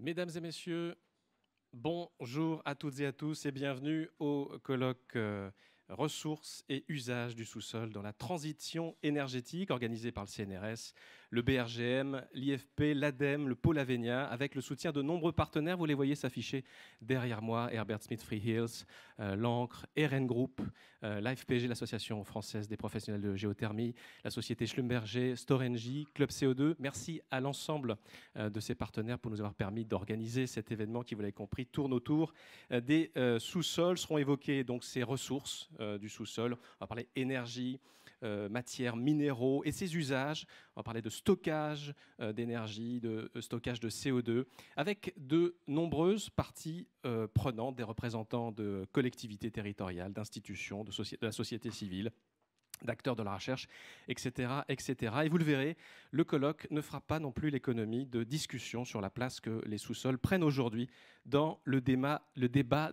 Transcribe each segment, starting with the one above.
Mesdames et messieurs, bonjour à toutes et à tous et bienvenue au colloque Ressources et usages du sous-sol dans la transition énergétique organisé par le CNRS, le BRGM, l'IFP, l'ADEME, le Pôle Avenia, avec le soutien de nombreux partenaires. Vous les voyez s'afficher derrière moi: Herbert Smith Freehills, l'Ancre, RN Group, l'AFPG, l'Association française des professionnels de géothermie, la société Schlumberger, Storengy, Club CO2. Merci à l'ensemble de ces partenaires pour nous avoir permis d'organiser cet événement qui, vous l'avez compris, tourne autour des sous-sols. Seront évoquées donc ces ressources du sous-sol. On va parler énergie, matières, minéraux et ses usages. On va parler de stockage d'énergie, de stockage de CO2, avec de nombreuses parties prenantes, des représentants de collectivités territoriales, d'institutions, de la société civile, d'acteurs de la recherche, etc., etc. Et vous le verrez, le colloque ne fera pas non plus l'économie de discussions sur la place que les sous-sols prennent aujourd'hui dans le débat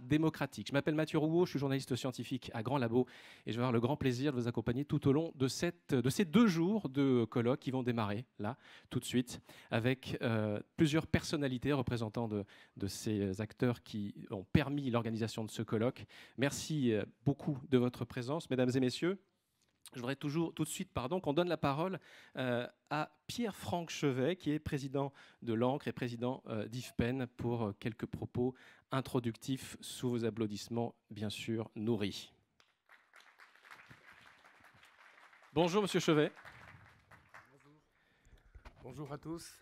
démocratique. Je m'appelle Mathieu Rouault, je suis journaliste scientifique à Grand Labo et je vais avoir le grand plaisir de vous accompagner tout au long de ces 2 jours de colloque qui vont démarrer là, tout de suite, avec plusieurs personnalités représentant de ces acteurs qui ont permis l'organisation de ce colloque. Merci beaucoup de votre présence, mesdames et messieurs. Je voudrais tout de suite qu'on donne la parole à Pierre-Franck Chevet, qui est président de l'Ancre et président d'IFPEN, pour quelques propos introductifs sous vos applaudissements, bien sûr, nourris. Bonjour, monsieur Chevet. Bonjour à tous.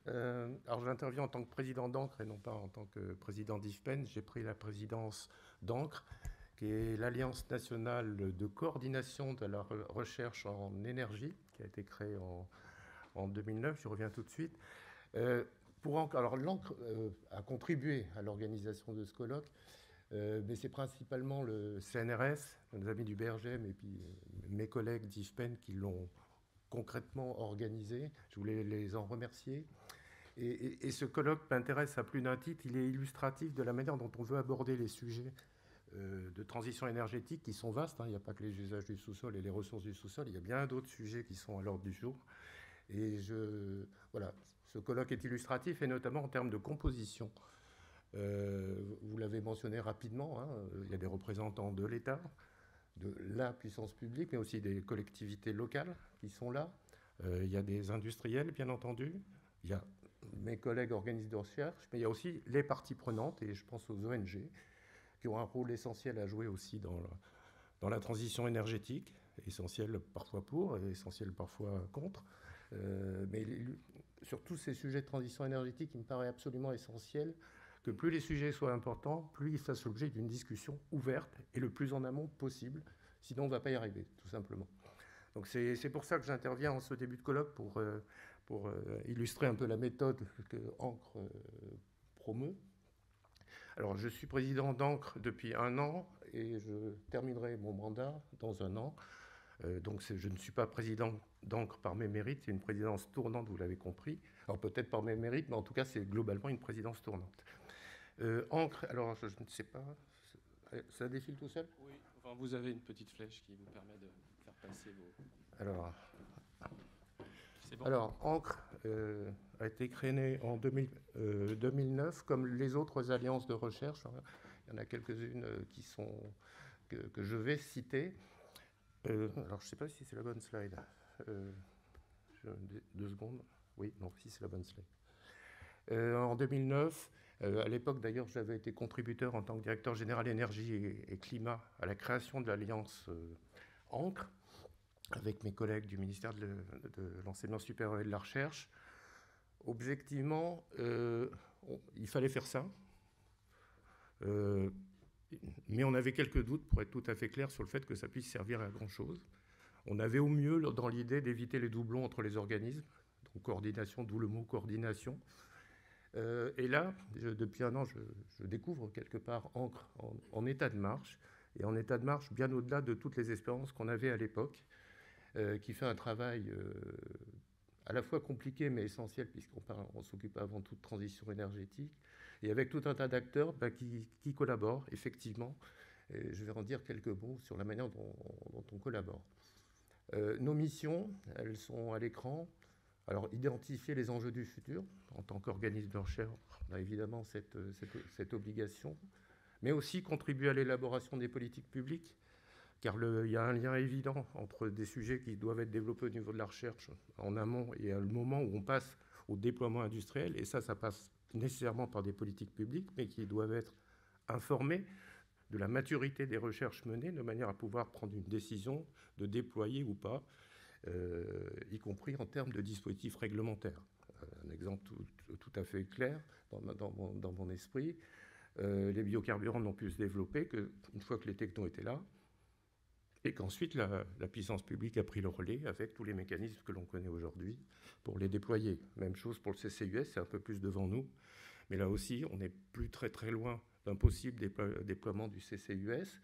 Alors j'interviens en tant que président d'Ancre et non pas en tant que président d'IFPEN. J'ai pris la présidence d'Ancre, qui est l'Alliance nationale de coordination de la recherche en énergie, qui a été créée en 2009. Je reviens tout de suite. Alors l'Ancre a contribué à l'organisation de ce colloque, mais c'est principalement le CNRS, nos amis du BRGM et puis mes collègues d'IFPEN qui l'ont concrètement organisé. Je voulais les en remercier. Et ce colloque m'intéresse à plus d'un titre. Il est illustratif de la manière dont on veut aborder les sujets de transition énergétique qui sont vastes. Il n'y a pas que les usages du sous-sol et les ressources du sous-sol, il y a bien d'autres sujets qui sont à l'ordre du jour. Et voilà, ce colloque est illustratif, et notamment en termes de composition. Vous l'avez mentionné rapidement, il y a des représentants de l'État, de la puissance publique, mais aussi des collectivités locales qui sont là. Il y a des industriels, bien entendu. Il y a mes collègues organismes de recherche, mais il y a aussi les parties prenantes, et je pense aux ONG, qui ont un rôle essentiel à jouer aussi dans la transition énergétique, essentiel parfois pour et essentiel parfois contre. Mais sur tous ces sujets de transition énergétique, il me paraît absolument essentiel que plus les sujets soient importants, plus ils fassent l'objet d'une discussion ouverte et le plus en amont possible, sinon on ne va pas y arriver, tout simplement. Donc c'est pour ça que j'interviens en ce début de colloque pour illustrer un peu la méthode que Ancre promeut. Alors, je suis président d'Ancre depuis 1 an et je terminerai mon mandat dans 1 an. Donc, je ne suis pas président d'Ancre par mes mérites, c'est une présidence tournante, vous l'avez compris. Alors, peut-être par mes mérites, mais en tout cas, c'est globalement une présidence tournante. Ancre, alors, je ne sais pas, ça défile tout seul ? Oui, enfin, vous avez une petite flèche qui vous permet de faire passer vos... Alors, c'est bon. Alors Ancre a été créée en 2009, comme les autres alliances de recherche. Il y en a quelques-unes que je vais citer. Alors, je ne sais pas si c'est la bonne slide. 2 secondes. Oui, non, si c'est la bonne slide. En 2009, à l'époque d'ailleurs, j'avais été contributeur en tant que directeur général énergie et climat à la création de l'alliance Ancre, avec mes collègues du ministère de l'Enseignement supérieur et de la Recherche. Objectivement, il fallait faire ça. Mais on avait quelques doutes, pour être tout à fait clair, sur le fait que ça puisse servir à grand-chose. On avait au mieux dans l'idée d'éviter les doublons entre les organismes, donc coordination, d'où le mot coordination. Et là, depuis 1 an, je découvre quelque part Ancre en état de marche, et en état de marche bien au-delà de toutes les espérances qu'on avait à l'époque, qui fait un travail à la fois compliqué mais essentiel, puisqu'on s'occupe avant tout de transition énergétique, et avec tout un tas d'acteurs qui collaborent effectivement. Et je vais en dire quelques mots sur la manière dont on collabore. Nos missions, elles sont à l'écran. Alors, identifier les enjeux du futur. En tant qu'organisme de recherche, on a évidemment cette obligation, mais aussi contribuer à l'élaboration des politiques publiques, car il y a un lien évident entre des sujets qui doivent être développés au niveau de la recherche en amont et le moment où on passe au déploiement industriel, et ça passe nécessairement par des politiques publiques, mais qui doivent être informées de la maturité des recherches menées, de manière à pouvoir prendre une décision de déployer ou pas, y compris en termes de dispositifs réglementaires. Un exemple tout à fait clair dans mon esprit, les biocarburants n'ont pu se développer qu'une fois que les technos étaient là, et qu'ensuite la puissance publique a pris le relais avec tous les mécanismes que l'on connaît aujourd'hui pour les déployer. Même chose pour le CCUS, c'est un peu plus devant nous, mais là aussi, on n'est plus très très loin d'un possible déploiement du CCUS,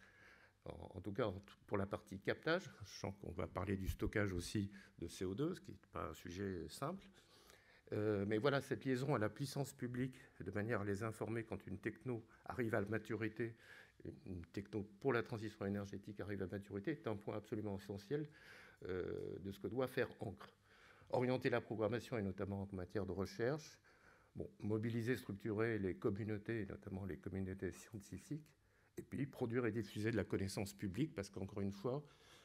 en tout cas pour la partie captage. Je sens qu'on va parler du stockage aussi de CO2, ce qui n'est pas un sujet simple. Mais voilà, cette liaison à la puissance publique, de manière à les informer quand une techno arrive à la maturité, une techno pour la transition énergétique arrive à maturité, est un point absolument essentiel de ce que doit faire Ancre. Orienter la programmation, et notamment en matière de recherche, mobiliser, structurer les communautés, et notamment les communautés scientifiques, et puis produire et diffuser de la connaissance publique, parce qu'encore une fois,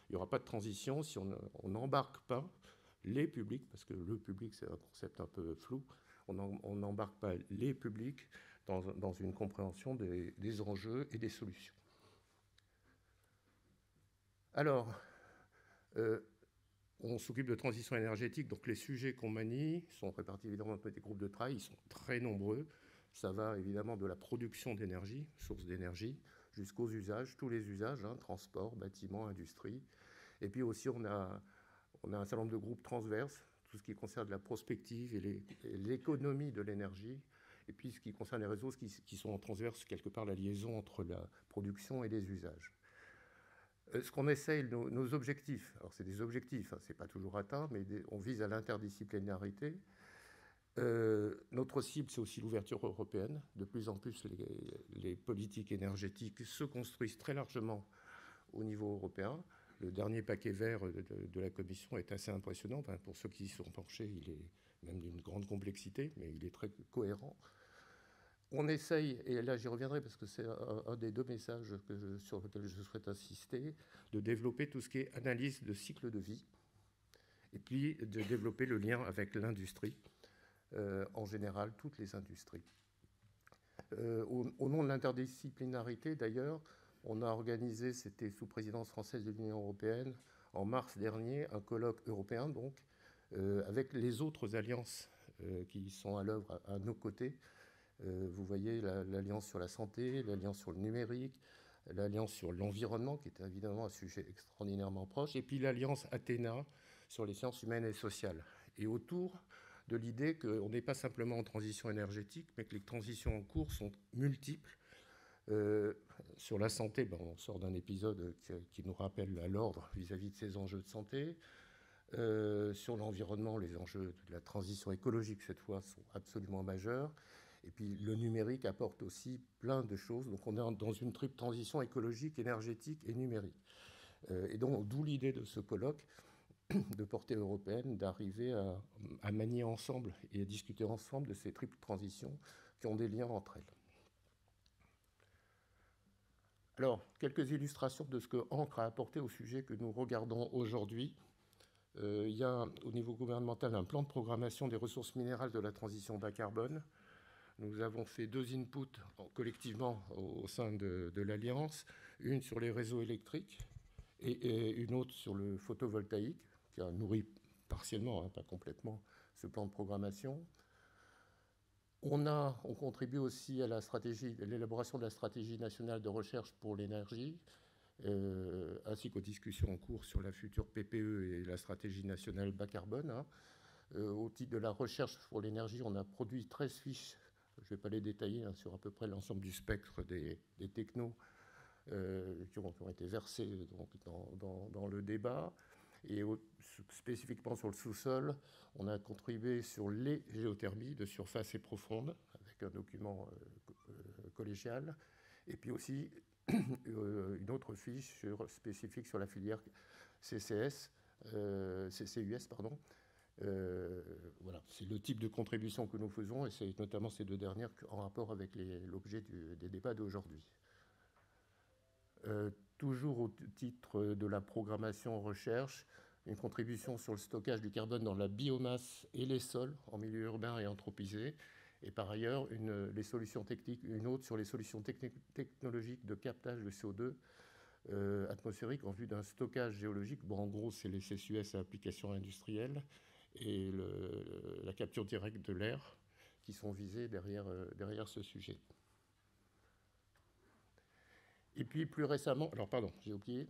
il n'y aura pas de transition si on n'embarque pas les publics, parce que le public, c'est un concept un peu flou, on n'embarque pas les publics dans une compréhension des enjeux et des solutions. Alors, on s'occupe de transition énergétique, donc les sujets qu'on manie sont répartis évidemment dans des groupes de travail, ils sont très nombreux. Ça va évidemment de la production d'énergie, source d'énergie, jusqu'aux usages, tous les usages, transport, bâtiment, industrie. Et puis aussi, on a un certain nombre de groupes transverses, tout ce qui concerne la prospective et l'économie de l'énergie, et puis ce qui concerne les réseaux qui sont en transverse, quelque part la liaison entre la production et les usages. Ce qu'on essaye, nos objectifs, alors c'est des objectifs, c'est pas toujours atteint, mais on vise à l'interdisciplinarité. Notre cible, c'est aussi l'ouverture européenne. De plus en plus, les politiques énergétiques se construisent très largement au niveau européen. Le dernier paquet vert de la Commission est assez impressionnant. Enfin, pour ceux qui y sont penchés, il est même d'une grande complexité, mais il est très cohérent. On essaye, et là j'y reviendrai parce que c'est un des deux messages sur lesquels je souhaite insister, de développer tout ce qui est analyse de cycle de vie, et puis de développer le lien avec l'industrie, en général toutes les industries. Au nom de l'interdisciplinarité d'ailleurs, on a organisé, c'était sous présidence française de l'Union européenne, en mars dernier, un colloque européen donc, avec les autres alliances qui sont à l'œuvre à nos côtés. Vous voyez l'Alliance sur la santé, l'Alliance sur le numérique, l'Alliance sur l'environnement, qui est évidemment un sujet extraordinairement proche, et puis l'Alliance Athéna sur les sciences humaines et sociales. Et autour de l'idée qu'on n'est pas simplement en transition énergétique, mais que les transitions en cours sont multiples. Sur la santé, on sort d'un épisode qui nous rappelle à l'ordre vis-à-vis de ces enjeux de santé. Sur l'environnement, les enjeux de la transition écologique, cette fois, sont absolument majeurs. Et puis le numérique apporte aussi plein de choses. Donc on est dans une triple transition écologique, énergétique et numérique. Et donc d'où l'idée de ce colloque de portée européenne, d'arriver à manier ensemble et à discuter ensemble de ces triples transitions qui ont des liens entre elles. Alors, quelques illustrations de ce que Ancre a apporté au sujet que nous regardons aujourd'hui. Il y a au niveau gouvernemental un plan de programmation des ressources minérales de la transition bas carbone. Nous avons fait 2 inputs collectivement au sein de l'Alliance, une sur les réseaux électriques et une autre sur le photovoltaïque, qui a nourri partiellement, pas complètement, ce plan de programmation. On contribue aussi à l'élaboration de la stratégie nationale de recherche pour l'énergie, ainsi qu'aux discussions en cours sur la future PPE et la stratégie nationale bas carbone. Au titre de la recherche pour l'énergie, on a produit 13 fiches, je ne vais pas les détailler, sur à peu près l'ensemble du spectre des technos qui ont été versés dans le débat. Et spécifiquement sur le sous-sol, on a contribué sur les géothermies de surface et profonde, avec un document collégial, et puis aussi une autre fiche spécifique sur la filière CCUS, Voilà, c'est le type de contribution que nous faisons, et c'est notamment ces deux dernières en rapport avec l'objet des débats d'aujourd'hui. Toujours au titre de la programmation recherche, une contribution sur le stockage du carbone dans la biomasse et les sols en milieu urbain et anthropisé, et par ailleurs les solutions techniques, une autre sur les solutions technologiques de captage de CO2 atmosphérique en vue d'un stockage géologique. Bon, en gros, c'est les CCUS à application industrielle et la capture directe de l'air qui sont visés derrière ce sujet. Et puis plus récemment, alors pardon, j'ai oublié,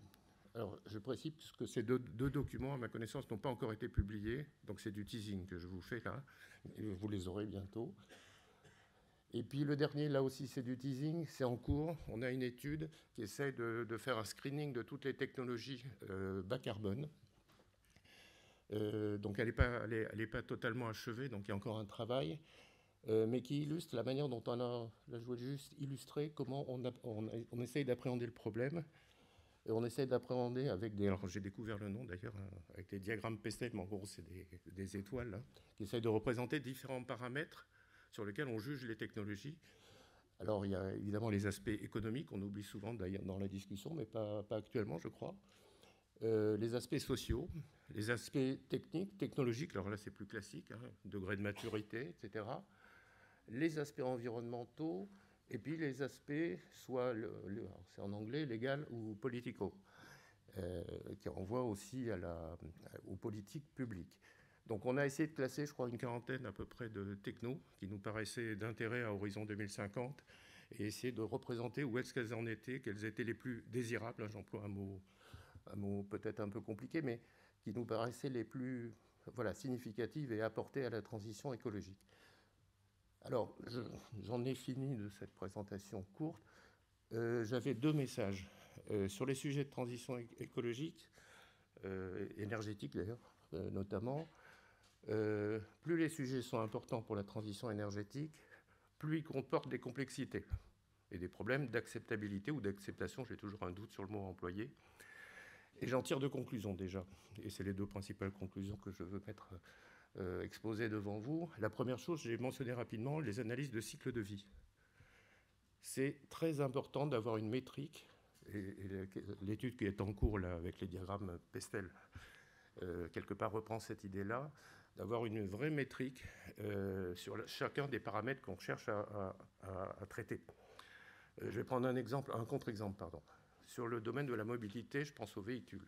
alors je précise que ces deux documents, à ma connaissance, n'ont pas encore été publiés, donc c'est du teasing que je vous fais là, et vous les aurez bientôt. Et puis le dernier, là aussi, c'est du teasing, c'est en cours. On a une étude qui essaie de faire un screening de toutes les technologies bas carbone. Donc elle n'est pas totalement achevée, donc il y a encore un travail, mais qui illustre la manière dont on a, là je voulais juste illustrer comment on essaye d'appréhender le problème. Et on essaie d'appréhender avec des... Alors j'ai découvert le nom d'ailleurs, avec des diagrammes Pestel, mais en gros c'est des étoiles, là, qui essayent de représenter différents paramètres sur lesquels on juge les technologies. Alors il y a évidemment les aspects économiques, on oublie souvent d'ailleurs dans la discussion, mais pas actuellement je crois. Les aspects sociaux, les aspects techniques, technologiques, alors là c'est plus classique, hein, degré de maturité, etc. Les aspects environnementaux, et puis les aspects, soit, c'est en anglais, légal ou politico, qui renvoient aussi aux politiques publiques. Donc on a essayé de classer, je crois, une quarantaine à peu près de technos qui nous paraissaient d'intérêt à horizon 2050 et essayer de représenter où est-ce qu'elles en étaient, quelles étaient les plus désirables, j'emploie un mot peut-être un peu compliqué, mais qui nous paraissaient les plus significatives et apportées à la transition écologique. Alors, j'en ai fini de cette présentation courte. J'avais deux messages sur les sujets de transition écologique, énergétique d'ailleurs, notamment. Plus les sujets sont importants pour la transition énergétique, plus ils comportent des complexités et des problèmes d'acceptabilité ou d'acceptation. J'ai toujours un doute sur le mot employé. Et j'en tire deux conclusions déjà. Et c'est les deux principales conclusions que je veux mettre exposées devant vous. La première chose, j'ai mentionné rapidement les analyses de cycle de vie. C'est très important d'avoir une métrique, et l'étude qui est en cours là, avec les diagrammes Pestel, quelque part reprend cette idée-là, d'avoir une vraie métrique sur chacun des paramètres qu'on cherche à traiter. Je vais prendre un contre-exemple, pardon. Sur le domaine de la mobilité, je pense aux véhicules.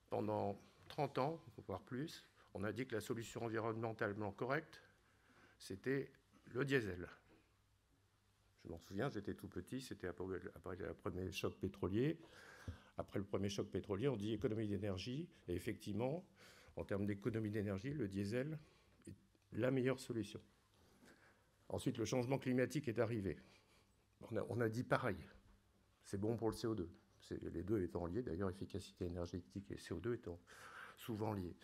Pendant 30 ans, voire plus, on a dit que la solution environnementalement correcte, c'était le diesel. Je m'en souviens, j'étais tout petit, c'était après le premier choc pétrolier. Après le premier choc pétrolier, on dit économie d'énergie. Et effectivement, en termes d'économie d'énergie, le diesel est la meilleure solution. Ensuite, le changement climatique est arrivé. On a dit pareil. C'est bon pour le CO2. Les deux étant liés, d'ailleurs, efficacité énergétique et CO2 étant souvent liés.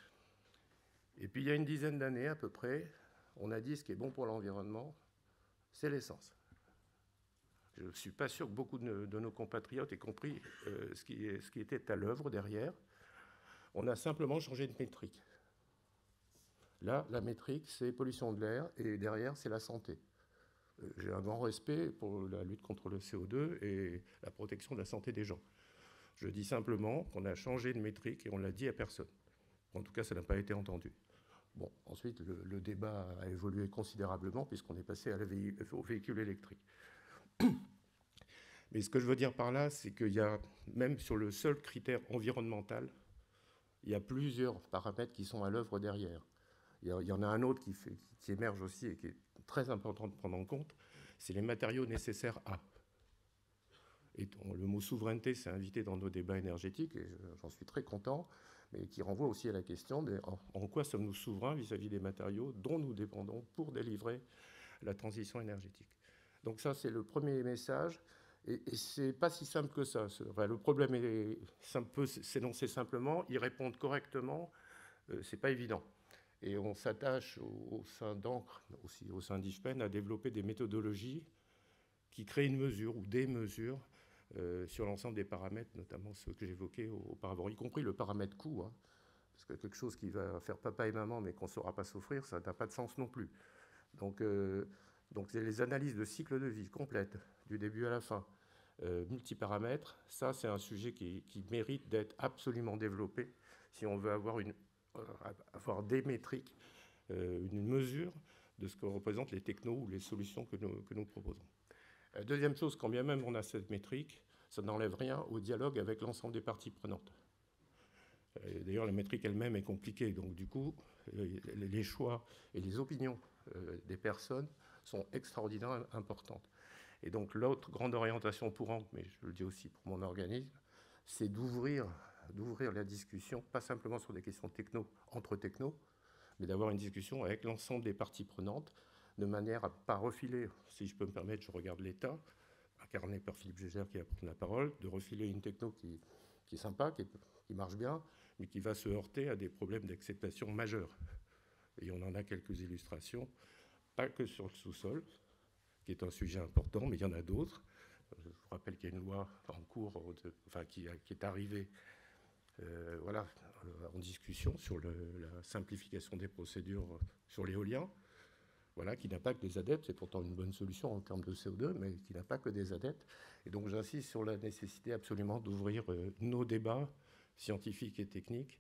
Et puis, il y a une dizaine d'années à peu près, on a dit ce qui est bon pour l'environnement, c'est l'essence. Je ne suis pas sûr que beaucoup de nos compatriotes aient compris ce qui était à l'œuvre derrière. On a simplement changé de métrique. Là, la métrique, c'est pollution de l'air, et derrière, c'est la santé. J'ai un grand respect pour la lutte contre le CO2 et la protection de la santé des gens. Je dis simplement qu'on a changé de métrique et on ne l'a dit à personne. En tout cas, ça n'a pas été entendu. Bon, ensuite, le débat a évolué considérablement puisqu'on est passé au véhicule électrique. Mais ce que je veux dire par là, c'est qu'il y a, même sur le seul critère environnemental, il y a plusieurs paramètres qui sont à l'œuvre derrière. Il y en a un autre qui émerge aussi et qui est très important de prendre en compte, c'est les matériaux nécessaires à. Et le mot souveraineté s'est invité dans nos débats énergétiques, et j'en suis très content, mais qui renvoie aussi à la question de en quoi sommes-nous souverains vis-à-vis des matériaux dont nous dépendons pour délivrer la transition énergétique. Donc ça, c'est le premier message, et c'est pas si simple que ça. Enfin, le problème peut s'énoncer simplement, y répondre correctement, c'est pas évident. Et on s'attache au sein d'Ancre, aussi au sein d'IFPEN, à développer des méthodologies qui créent une mesure ou des mesures sur l'ensemble des paramètres, notamment ceux que j'évoquais auparavant, y compris le paramètre coût. Hein. Parce que quelque chose qui va faire papa et maman, mais qu'on ne saura pas s'offrir, ça n'a pas de sens non plus. Donc c'est les analyses de cycle de vie complète, du début à la fin, multiparamètres. Ça, c'est un sujet qui mérite d'être absolument développé si on veut avoir des métriques, une mesure de ce que représentent les technos ou les solutions que nous proposons. Deuxième chose, quand bien même on a cette métrique, ça n'enlève rien au dialogue avec l'ensemble des parties prenantes. D'ailleurs, la métrique elle-même est compliquée, donc du coup, les choix et les opinions des personnes sont extraordinairement importantes. Et donc l'autre grande orientation pour Ancre, mais je le dis aussi pour mon organisme, c'est d'ouvrir la discussion, pas simplement sur des questions entre technos, mais d'avoir une discussion avec l'ensemble des parties prenantes, de manière à ne pas refiler, si je peux me permettre, je regarde l'État, incarné par Philippe Gégère qui va prendre la parole, de refiler une techno qui est sympa, qui marche bien, mais qui va se heurter à des problèmes d'acceptation majeurs. Et on en a quelques illustrations, pas que sur le sous-sol, qui est un sujet important, mais il y en a d'autres. Je vous rappelle qu'il y a une loi en cours, qui est arrivée en discussion sur la simplification des procédures sur l'éolien, qui n'a pas que des adeptes, c'est pourtant une bonne solution en termes de CO2, mais qui n'a pas que des adeptes. Et donc j'insiste sur la nécessité absolument d'ouvrir nos débats scientifiques et techniques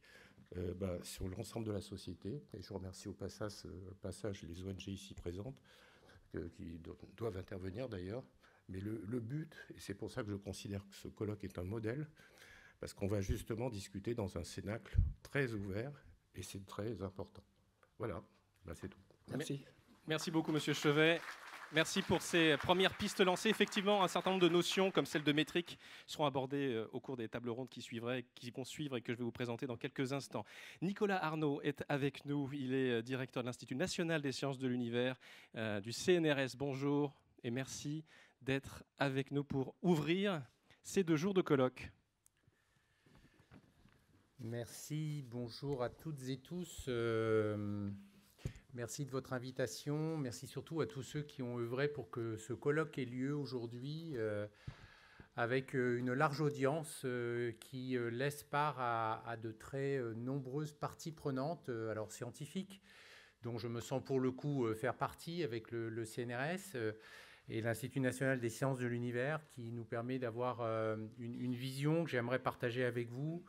sur l'ensemble de la société. Et je remercie au passage les ONG ici présentes, qui doivent intervenir d'ailleurs. Mais le but, et c'est pour ça que je considère que ce colloque est un modèle, parce qu'on va justement discuter dans un cénacle très ouvert, et c'est très important. Voilà, c'est tout. Merci. Merci beaucoup, Monsieur Chevet. Merci pour ces premières pistes lancées. Effectivement, un certain nombre de notions, comme celle de métrique, seront abordées au cours des tables rondes qui vont suivre et que je vais vous présenter dans quelques instants. Nicolas Arnaud est avec nous. Il est directeur de l'Institut national des sciences de l'univers, du CNRS. Bonjour et merci d'être avec nous pour ouvrir ces 2 jours de colloque. Merci, bonjour à toutes et tous. Merci de votre invitation. Merci surtout à tous ceux qui ont œuvré pour que ce colloque ait lieu aujourd'hui avec une large audience qui laisse part à de très nombreuses parties prenantes, alors scientifiques, dont je me sens pour le coup faire partie avec le CNRS et l'Institut national des sciences de l'univers, qui nous permet d'avoir une vision que j'aimerais partager avec vous,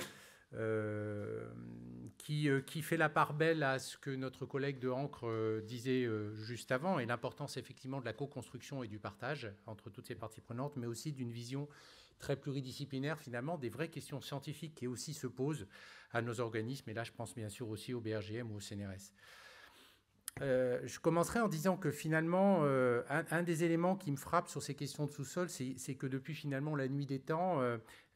qui fait la part belle à ce que notre collègue de Ancre disait juste avant, et l'importance effectivement de la co-construction et du partage entre toutes ces parties prenantes, mais aussi d'une vision très pluridisciplinaire finalement des vraies questions scientifiques qui aussi se posent à nos organismes, et là je pense bien sûr aussi au BRGM ou au CNRS. Je commencerai en disant que finalement, un des éléments qui me frappe sur ces questions de sous-sol, c'est que depuis finalement la nuit des temps,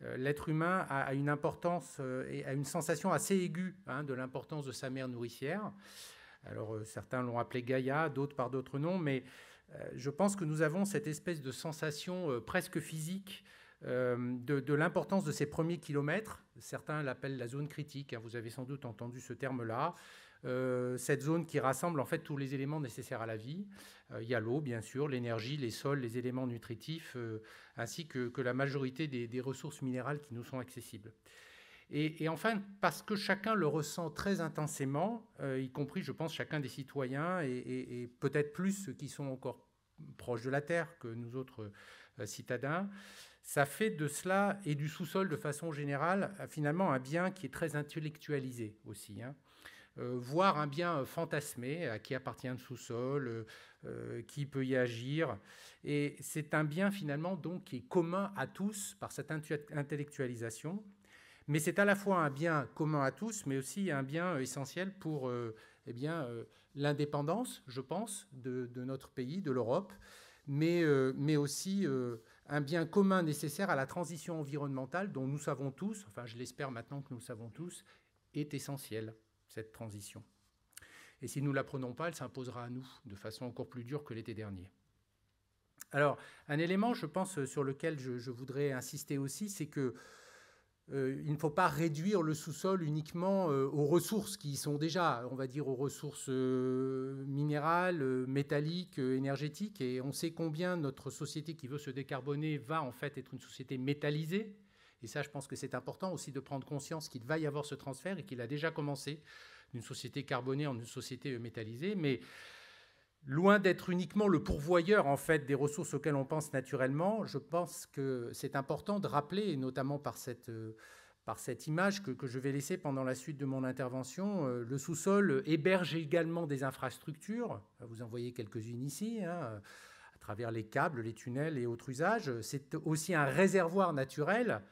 l'être humain a une importance et a une sensation assez aiguë de l'importance de sa mère nourricière. Alors certains l'ont appelé Gaïa, d'autres par d'autres noms, mais je pense que nous avons cette espèce de sensation presque physique de l'importance de ces premiers kilomètres. Certains l'appellent la zone critique, vous avez sans doute entendu ce terme-là. Cette zone qui rassemble en fait tous les éléments nécessaires à la vie. Il y a l'eau, bien sûr, l'énergie, les sols, les éléments nutritifs, ainsi que la majorité des ressources minérales qui nous sont accessibles. Et enfin, parce que chacun le ressent très intensément, y compris, je pense, chacun des citoyens, et peut-être plus ceux qui sont encore proches de la Terre que nous autres citadins, ça fait de cela et du sous-sol de façon générale, finalement, un bien qui est très intellectualisé aussi, voire un bien fantasmé, à qui appartient le sous-sol, qui peut y agir. Et c'est un bien finalement donc qui est commun à tous par cette intellectualisation, mais c'est à la fois un bien commun à tous, mais aussi un bien essentiel pour l'indépendance, je pense, de notre pays, de l'Europe, mais aussi un bien commun nécessaire à la transition environnementale dont nous savons tous, enfin je l'espère maintenant que nous savons tous, est essentielle, cette transition. Et si nous ne la prenons pas, elle s'imposera à nous de façon encore plus dure que l'été dernier. Alors, un élément, je pense, sur lequel je voudrais insister aussi, c'est que il ne faut pas réduire le sous-sol uniquement aux ressources qui y sont déjà, on va dire aux ressources minérales, métalliques, énergétiques. Et on sait combien notre société qui veut se décarboner va en fait être une société métallisée. Et ça, je pense que c'est important aussi de prendre conscience qu'il va y avoir ce transfert et qu'il a déjà commencé d'une société carbonée en une société métallisée. Mais loin d'être uniquement le pourvoyeur en fait, des ressources auxquelles on pense naturellement, je pense que c'est important de rappeler, et notamment par cette image que je vais laisser pendant la suite de mon intervention, le sous-sol héberge également des infrastructures. Vous en voyez quelques-unes ici, à travers les câbles, les tunnels et autres usages. C'est aussi un réservoir naturel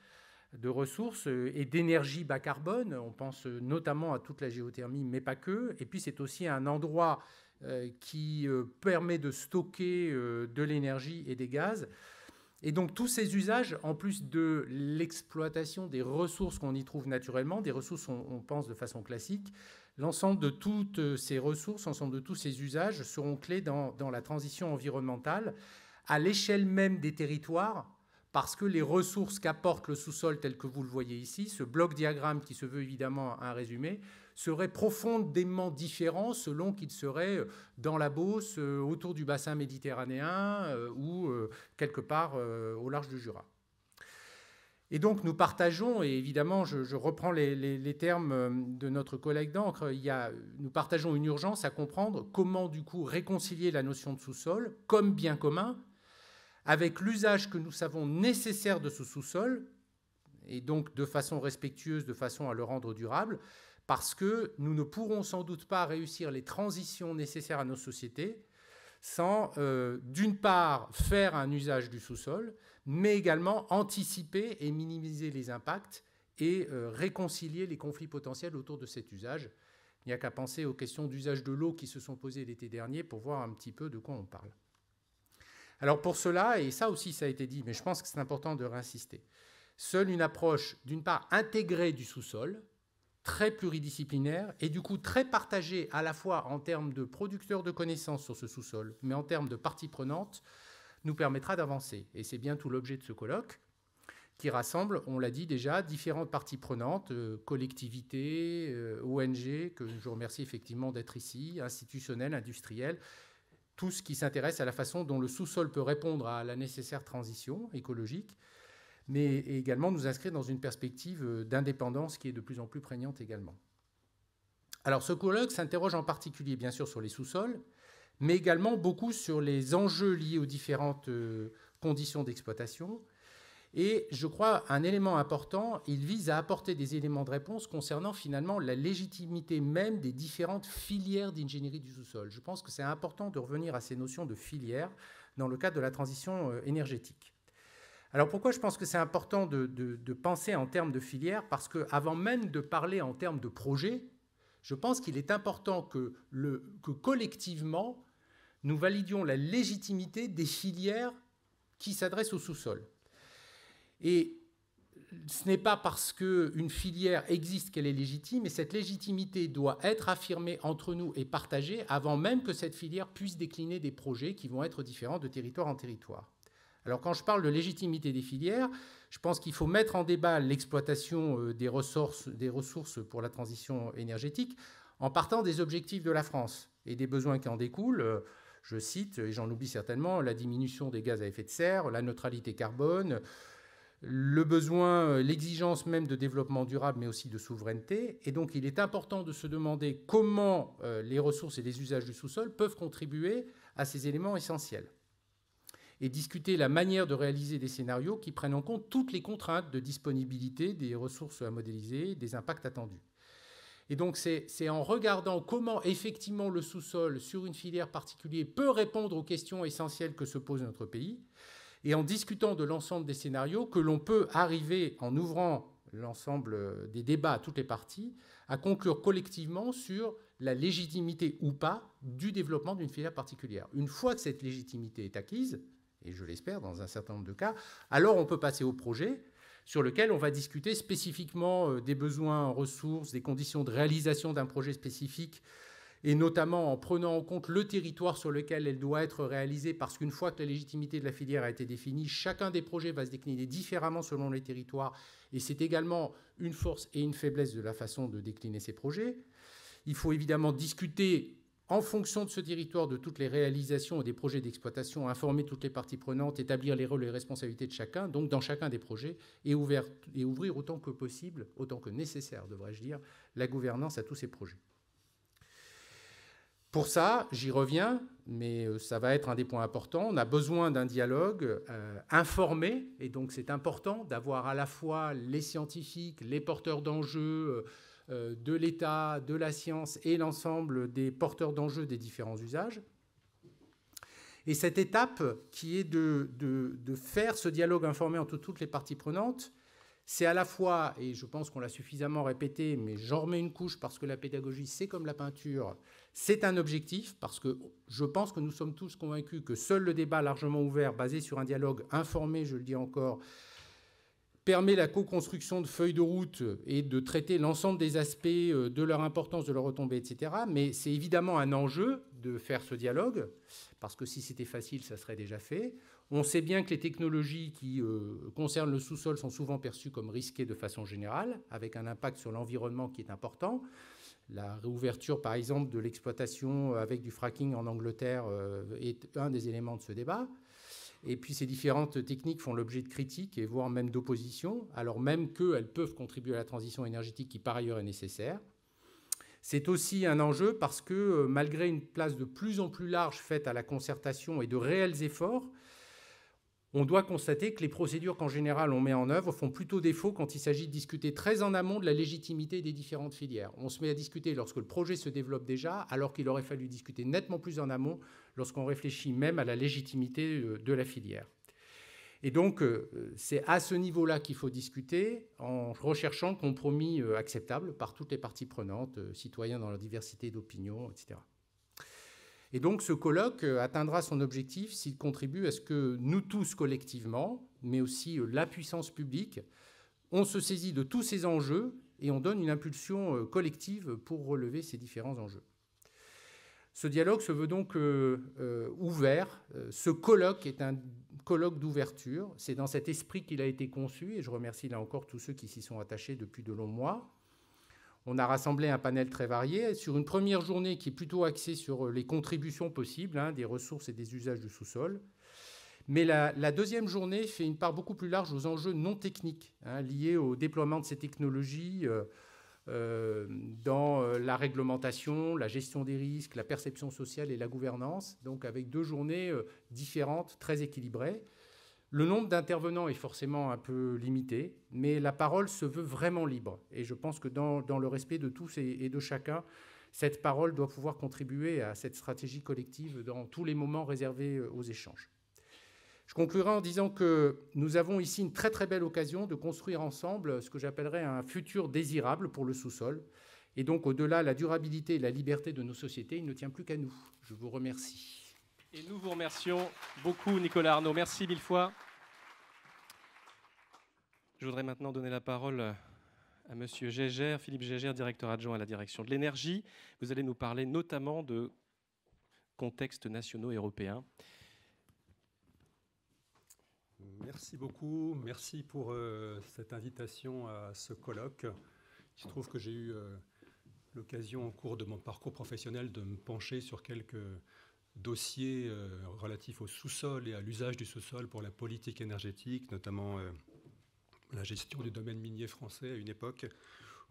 de ressources et d'énergie bas carbone. On pense notamment à toute la géothermie, mais pas que. Et puis c'est aussi un endroit qui permet de stocker de l'énergie et des gaz. Et donc tous ces usages, en plus de l'exploitation des ressources qu'on y trouve naturellement, des ressources on pense de façon classique, l'ensemble de toutes ces ressources, l'ensemble de tous ces usages seront clés dans la transition environnementale à l'échelle même des territoires, parce que les ressources qu'apporte le sous-sol tel que vous le voyez ici, ce bloc diagramme qui se veut évidemment un résumé, serait profondément différent selon qu'il serait dans la Beauce, autour du bassin méditerranéen ou quelque part au large du Jura. Et donc nous partageons, et évidemment je reprends les termes de notre collègue d'Ancre, nous partageons une urgence à comprendre comment du coup réconcilier la notion de sous-sol comme bien commun avec l'usage que nous savons nécessaire de ce sous-sol, et donc de façon respectueuse, de façon à le rendre durable, parce que nous ne pourrons sans doute pas réussir les transitions nécessaires à nos sociétés sans, d'une part, faire un usage du sous-sol, mais également anticiper et minimiser les impacts et réconcilier les conflits potentiels autour de cet usage. Il n'y a qu'à penser aux questions d'usage de l'eau qui se sont posées l'été dernier pour voir un petit peu de quoi on parle. Alors pour cela, et ça aussi ça a été dit, mais je pense que c'est important de réinsister, seule une approche, d'une part, intégrée du sous-sol, très pluridisciplinaire et du coup très partagée à la fois en termes de producteurs de connaissances sur ce sous-sol, mais en termes de parties prenantes, nous permettra d'avancer. Et c'est bien tout l'objet de ce colloque qui rassemble, on l'a dit déjà, différentes parties prenantes, collectivités, ONG, que je remercie effectivement d'être ici, institutionnelles, industrielles, tout ce qui s'intéresse à la façon dont le sous-sol peut répondre à la nécessaire transition écologique, mais également nous inscrire dans une perspective d'indépendance qui est de plus en plus prégnante également. Alors ce colloque s'interroge en particulier bien sûr sur les sous-sols, mais également beaucoup sur les enjeux liés aux différentes conditions d'exploitation. Et je crois un élément important, il vise à apporter des éléments de réponse concernant finalement la légitimité même des différentes filières d'ingénierie du sous-sol. Je pense que c'est important de revenir à ces notions de filières dans le cadre de la transition énergétique. Alors pourquoi je pense que c'est important de penser en termes de filières? Parce qu'avant même de parler en termes de projet, je pense qu'il est important que collectivement, nous validions la légitimité des filières qui s'adressent au sous-sol. Et ce n'est pas parce qu'une filière existe qu'elle est légitime, et cette légitimité doit être affirmée entre nous et partagée avant même que cette filière puisse décliner des projets qui vont être différents de territoire en territoire. Alors quand je parle de légitimité des filières, je pense qu'il faut mettre en débat l'exploitation des ressources pour la transition énergétique en partant des objectifs de la France et des besoins qui en découlent. Je cite, et j'en oublie certainement, la diminution des gaz à effet de serre, la neutralité carbone, le besoin, l'exigence même de développement durable, mais aussi de souveraineté. Et donc, il est important de se demander comment les ressources et les usages du sous-sol peuvent contribuer à ces éléments essentiels. Et discuter la manière de réaliser des scénarios qui prennent en compte toutes les contraintes de disponibilité des ressources à modéliser, des impacts attendus. Et donc, c'est en regardant comment, effectivement, le sous-sol, sur une filière particulière, peut répondre aux questions essentielles que se pose notre pays, et en discutant de l'ensemble des scénarios que l'on peut arriver, en ouvrant l'ensemble des débats à toutes les parties, à conclure collectivement sur la légitimité ou pas du développement d'une filière particulière. Une fois que cette légitimité est acquise, et je l'espère dans un certain nombre de cas, alors on peut passer au projet sur lequel on va discuter spécifiquement des besoins en ressources, des conditions de réalisation d'un projet spécifique, et notamment en prenant en compte le territoire sur lequel elle doit être réalisée, parce qu'une fois que la légitimité de la filière a été définie, chacun des projets va se décliner différemment selon les territoires, et c'est également une force et une faiblesse de la façon de décliner ces projets. Il faut évidemment discuter En fonction de ce territoire, de toutes les réalisations et des projets d'exploitation, informer toutes les parties prenantes, établir les rôles et les responsabilités de chacun, donc dans chacun des projets, et ouvrir autant que possible, autant que nécessaire, devrais-je dire, la gouvernance à tous ces projets. Pour ça, j'y reviens, mais ça va être un des points importants. On a besoin d'un dialogue informé, et donc c'est important d'avoir à la fois les scientifiques, les porteurs d'enjeux de l'État, de la science et l'ensemble des porteurs d'enjeux des différents usages. Et cette étape qui est de faire ce dialogue informé entre toutes les parties prenantes, c'est à la fois, et je pense qu'on l'a suffisamment répété, mais j'en remets une couche parce que la pédagogie, c'est comme la peinture, c'est un objectif, parce que je pense que nous sommes tous convaincus que seul le débat largement ouvert, basé sur un dialogue informé, je le dis encore, permet la co-construction de feuilles de route et de traiter l'ensemble des aspects de leur importance, de leur retombée, etc. Mais c'est évidemment un enjeu de faire ce dialogue, parce que si c'était facile, ça serait déjà fait. On sait bien que les technologies qui concernent le sous-sol sont souvent perçues comme risquées de façon générale, avec un impact sur l'environnement qui est important. La réouverture, par exemple, de l'exploitation avec du fracking en Angleterre est un des éléments de ce débat. Et puis ces différentes techniques font l'objet de critiques et voire même d'opposition, alors même qu'elles peuvent contribuer à la transition énergétique qui, par ailleurs, est nécessaire. C'est aussi un enjeu parce que, malgré une place de plus en plus large faite à la concertation et de réels efforts, on doit constater que les procédures qu'en général on met en œuvre font plutôt défaut quand il s'agit de discuter très en amont de la légitimité des différentes filières. On se met à discuter lorsque le projet se développe déjà, alors qu'il aurait fallu discuter nettement plus en amont lorsqu'on réfléchit même à la légitimité de la filière. Et donc, c'est à ce niveau-là qu'il faut discuter, en recherchant le compromis acceptable par toutes les parties prenantes, citoyens dans leur diversité d'opinions, etc. Et donc, ce colloque atteindra son objectif s'il contribue à ce que nous tous collectivement, mais aussi la puissance publique, on se saisit de tous ces enjeux et on donne une impulsion collective pour relever ces différents enjeux. Ce dialogue se veut donc ouvert. Ce colloque est un colloque d'ouverture. C'est dans cet esprit qu'il a été conçu, et je remercie là encore tous ceux qui s'y sont attachés depuis de longs mois. On a rassemblé un panel très varié sur une première journée qui est plutôt axée sur les contributions possibles, des ressources et des usages du sous-sol. Mais la deuxième journée fait une part beaucoup plus large aux enjeux non techniques liés au déploiement de ces technologies dans la réglementation, la gestion des risques, la perception sociale et la gouvernance, donc avec 2 journées différentes, très équilibrées. Le nombre d'intervenants est forcément un peu limité, mais la parole se veut vraiment libre. Et je pense que dans le respect de tous et de chacun, cette parole doit pouvoir contribuer à cette stratégie collective dans tous les moments réservés aux échanges. Je conclurai en disant que nous avons ici une très très belle occasion de construire ensemble ce que j'appellerais un futur désirable pour le sous-sol. Et donc, au-delà de la durabilité et la liberté de nos sociétés, il ne tient plus qu'à nous. Je vous remercie. Et nous vous remercions beaucoup, Nicolas Arnaud. Merci 1000 fois. Je voudrais maintenant donner la parole à Monsieur Gégère, Philippe Gégère, directeur adjoint à la direction de l'énergie. Vous allez nous parler notamment de contextes nationaux et européens. Merci beaucoup. Merci pour cette invitation à ce colloque. Il se trouve que j'ai eu l'occasion au cours de mon parcours professionnel de me pencher sur quelques dossiers relatifs au sous-sol et à l'usage du sous-sol pour la politique énergétique, notamment la gestion du domaine minier français à une époque,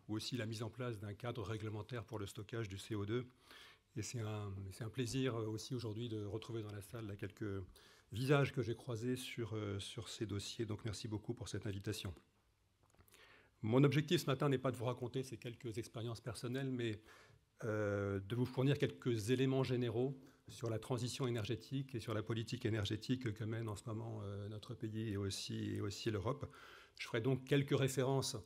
ou aussi la mise en place d'un cadre réglementaire pour le stockage du CO2. Et c'est un plaisir aussi aujourd'hui de retrouver dans la salle là, quelques visages que j'ai croisés sur ces dossiers. Donc merci beaucoup pour cette invitation. Mon objectif ce matin n'est pas de vous raconter ces quelques expériences personnelles, mais de vous fournir quelques éléments généraux sur la transition énergétique et sur la politique énergétique que mène en ce moment notre pays et aussi l'Europe. Je ferai donc quelques références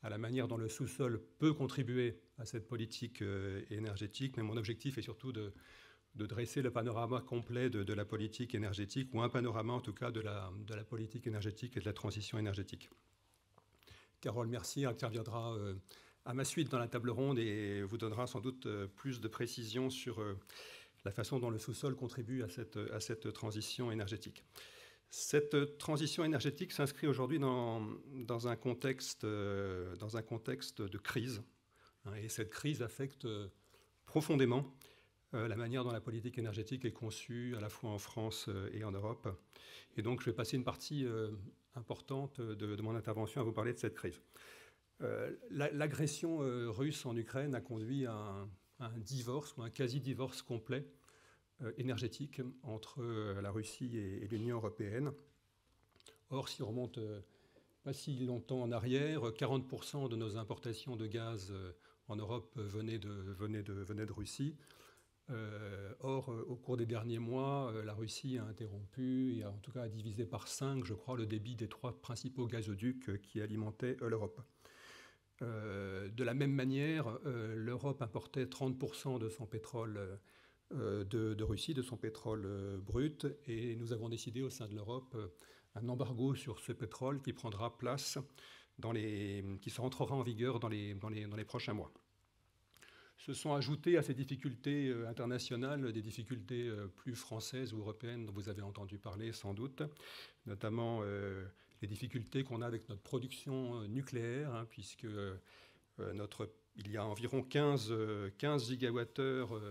à la manière dont le sous-sol peut contribuer à cette politique énergétique, mais mon objectif est surtout de dresser le panorama complet de la politique énergétique, ou un panorama en tout cas de la politique énergétique et de la transition énergétique. Carole Mercier interviendra à ma suite dans la table ronde et vous donnera sans doute plus de précisions sur la façon dont le sous-sol contribue à cette transition énergétique. Cette transition énergétique s'inscrit aujourd'hui dans un contexte de crise. Et cette crise affecte profondément la manière dont la politique énergétique est conçue à la fois en France et en Europe. Et donc, je vais passer une partie importante de mon intervention à vous parler de cette crise. L'agression russe en Ukraine a conduit à un divorce ou un quasi-divorce complet énergétique entre la Russie et l'Union européenne. Or, si on remonte pas si longtemps en arrière, 40% de nos importations de gaz en Europe venaient de Russie. Or, au cours des derniers mois, la Russie a interrompu et en tout cas a divisé par 5, je crois, le débit des 3 principaux gazoducs qui alimentaient l'Europe. De la même manière, l'Europe importait 30% de son pétrole de Russie, de son pétrole brut, et nous avons décidé au sein de l'Europe un embargo sur ce pétrole qui prendra place, qui se rentrera en vigueur dans les prochains mois. Se sont ajoutées à ces difficultés internationales des difficultés plus françaises ou européennes dont vous avez entendu parler sans doute, notamment les difficultés qu'on a avec notre production nucléaire, hein, puisque il y a environ 15 gigawattheures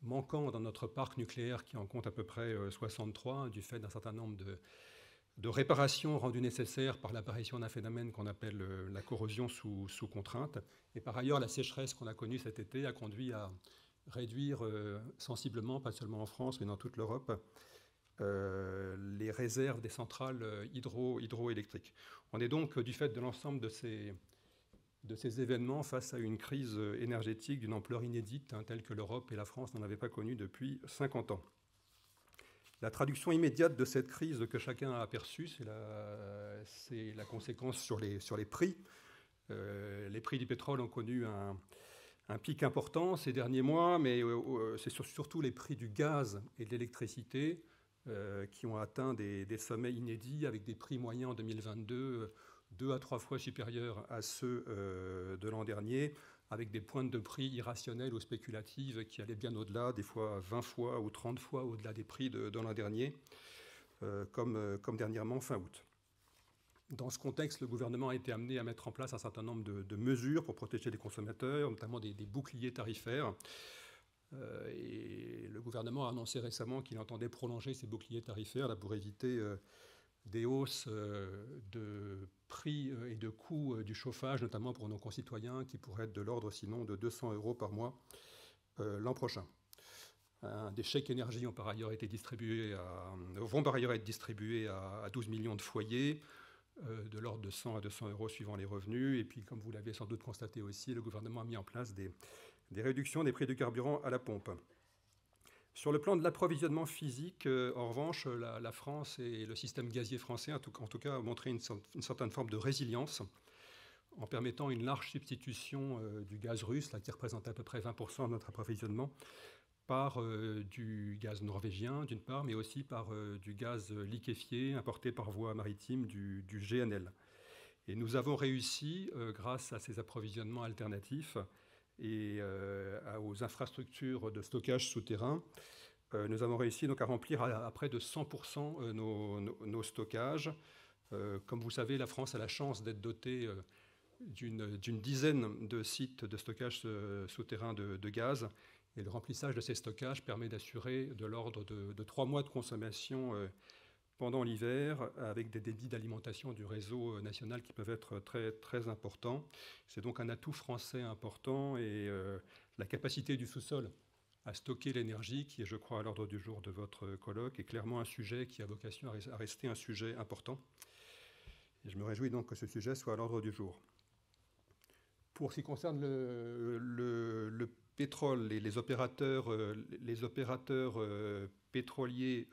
manquants dans notre parc nucléaire qui en compte à peu près 63, du fait d'un certain nombre de réparations rendues nécessaires par l'apparition d'un phénomène qu'on appelle la corrosion sous contrainte. Et par ailleurs, la sécheresse qu'on a connue cet été a conduit à réduire sensiblement, pas seulement en France, mais dans toute l'Europe, les réserves des centrales hydroélectriques. On est donc, du fait de l'ensemble de ces événements, face à une crise énergétique d'une ampleur inédite, hein, telle que l'Europe et la France n'en avaient pas connue depuis 50 ans. La traduction immédiate de cette crise que chacun a aperçue, c'est la conséquence sur les prix. Les prix du pétrole ont connu un pic important ces derniers mois, mais c'est surtout les prix du gaz et de l'électricité qui ont atteint des sommets inédits, avec des prix moyens en 2022 2 à 3 fois supérieurs à ceux de l'an dernier, avec des pointes de prix irrationnelles ou spéculatives qui allaient bien au-delà, des fois 20 fois ou 30 fois au-delà des prix de l'an dernier, comme dernièrement fin août. Dans ce contexte, le gouvernement a été amené à mettre en place un certain nombre de mesures pour protéger les consommateurs, notamment des boucliers tarifaires. Et le gouvernement a annoncé récemment qu'il entendait prolonger ces boucliers tarifaires là, pour éviter des hausses de prix et de coûts du chauffage, notamment pour nos concitoyens, qui pourraient être de l'ordre sinon de 200 € par mois l'an prochain. Des chèques énergie vont par ailleurs être distribués à 12 millions de foyers, de l'ordre de 100 à 200 € suivant les revenus. Et puis, comme vous l'avez sans doute constaté aussi, le gouvernement a mis en place des réductions des prix du carburant à la pompe. Sur le plan de l'approvisionnement physique, en revanche, la France et le système gazier français, en tout cas, ont montré une certaine forme de résilience en permettant une large substitution du gaz russe, là, qui représente à peu près 20% de notre approvisionnement, par du gaz norvégien, d'une part, mais aussi par du gaz liquéfié importé par voie maritime, du GNL. Et nous avons réussi, grâce à ces approvisionnements alternatifs, et aux infrastructures de stockage souterrain, nous avons réussi donc à remplir à près de 100% nos stockages. Comme vous savez, la France a la chance d'être dotée d'une dizaine de sites de stockage souterrain de gaz, et le remplissage de ces stockages permet d'assurer de l'ordre de 3 mois de consommation pendant l'hiver, avec des débits d'alimentation du réseau national qui peuvent être très, très importants. C'est donc un atout français important, et la capacité du sous-sol à stocker l'énergie, qui est, je crois, à l'ordre du jour de votre colloque, est clairement un sujet qui a vocation à rester un sujet important. Et je me réjouis donc que ce sujet soit à l'ordre du jour. Pour ce qui concerne le pétrole, les opérateurs pétroliers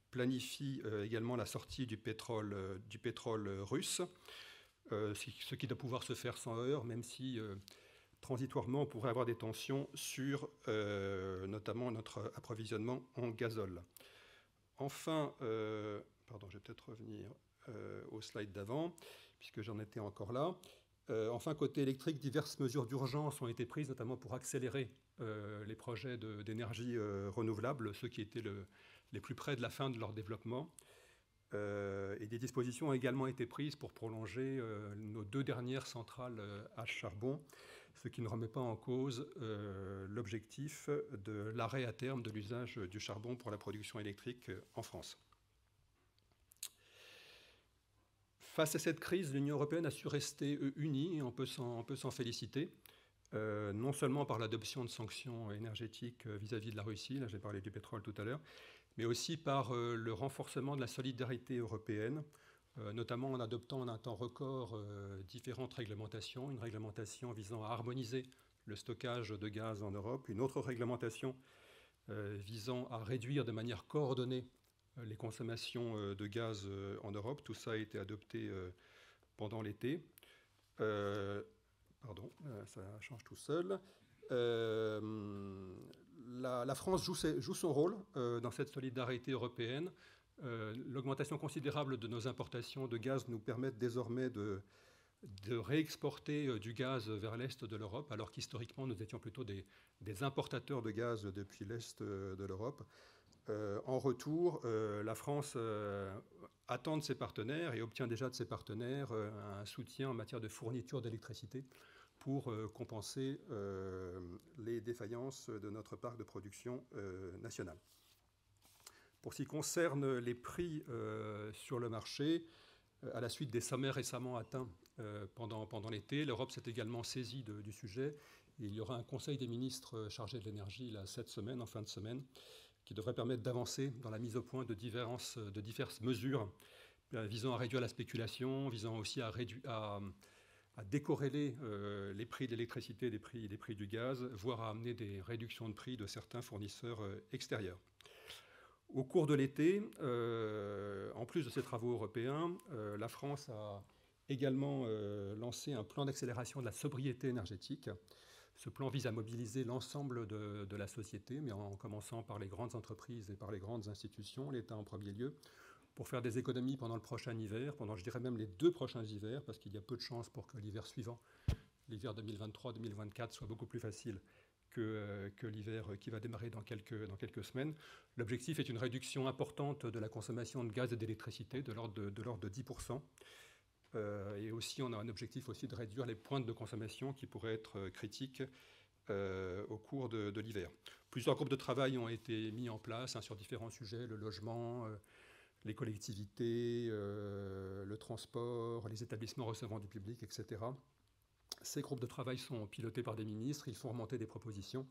planifie également la sortie du pétrole russe, ce qui doit pouvoir se faire sans heurts, même si transitoirement on pourrait avoir des tensions sur notamment notre approvisionnement en gazole. Enfin, pardon, je vais peut-être revenir au slide d'avant, puisque j'en étais encore là. Enfin, côté électrique, diverses mesures d'urgence ont été prises, notamment pour accélérer les projets d'énergie renouvelable, ceux qui étaient les plus près de la fin de leur développement. Et des dispositions ont également été prises pour prolonger nos 2 dernières centrales à charbon, ce qui ne remet pas en cause l'objectif de l'arrêt à terme de l'usage du charbon pour la production électrique en France. Face à cette crise, l'Union européenne a su rester unie, et on peut s'en féliciter, non seulement par l'adoption de sanctions énergétiques vis-à-vis de la Russie, là j'ai parlé du pétrole tout à l'heure, mais aussi par le renforcement de la solidarité européenne, notamment en adoptant en un temps record différentes réglementations, une réglementation visant à harmoniser le stockage de gaz en Europe, une autre réglementation visant à réduire de manière coordonnée les consommations de gaz en Europe. Tout ça a été adopté pendant l'été. Pardon, ça change tout seul. La France joue son rôle dans cette solidarité européenne. L'augmentation considérable de nos importations de gaz nous permet désormais de réexporter du gaz vers l'est de l'Europe, alors qu'historiquement nous étions plutôt des importateurs de gaz depuis l'est de l'Europe. En retour, la France attend de ses partenaires et obtient déjà de ses partenaires un soutien en matière de fourniture d'électricité pour compenser les défaillances de notre parc de production national. Pour ce qui concerne les prix sur le marché, à la suite des sommets récemment atteints pendant l'été, l'Europe s'est également saisie du sujet. Et il y aura un conseil des ministres chargé de l'énergie cette semaine, en fin de semaine, qui devrait permettre d'avancer dans la mise au point de diverses mesures visant à réduire la spéculation, visant aussi à décorréler les prix de l'électricité des prix du gaz, voire à amener des réductions de prix de certains fournisseurs extérieurs. Au cours de l'été, en plus de ces travaux européens, la France a également lancé un plan d'accélération de la sobriété énergétique. Ce plan vise à mobiliser l'ensemble de la société, mais en commençant par les grandes entreprises et par les grandes institutions, l'État en premier lieu, pour faire des économies pendant le prochain hiver, pendant je dirais même les 2 prochains hivers, parce qu'il y a peu de chances pour que l'hiver suivant, l'hiver 2023-2024, soit beaucoup plus facile que l'hiver qui va démarrer dans quelques semaines. L'objectif est une réduction importante de la consommation de gaz et d'électricité, de l'ordre de 10%. Et aussi, on a un objectif aussi de réduire les pointes de consommation qui pourraient être critiques au cours de l'hiver. Plusieurs groupes de travail ont été mis en place sur différents sujets, le logement, les collectivités, le transport, les établissements recevant du public, etc. Ces groupes de travail sont pilotés par des ministres. Ils font remonter des propositions,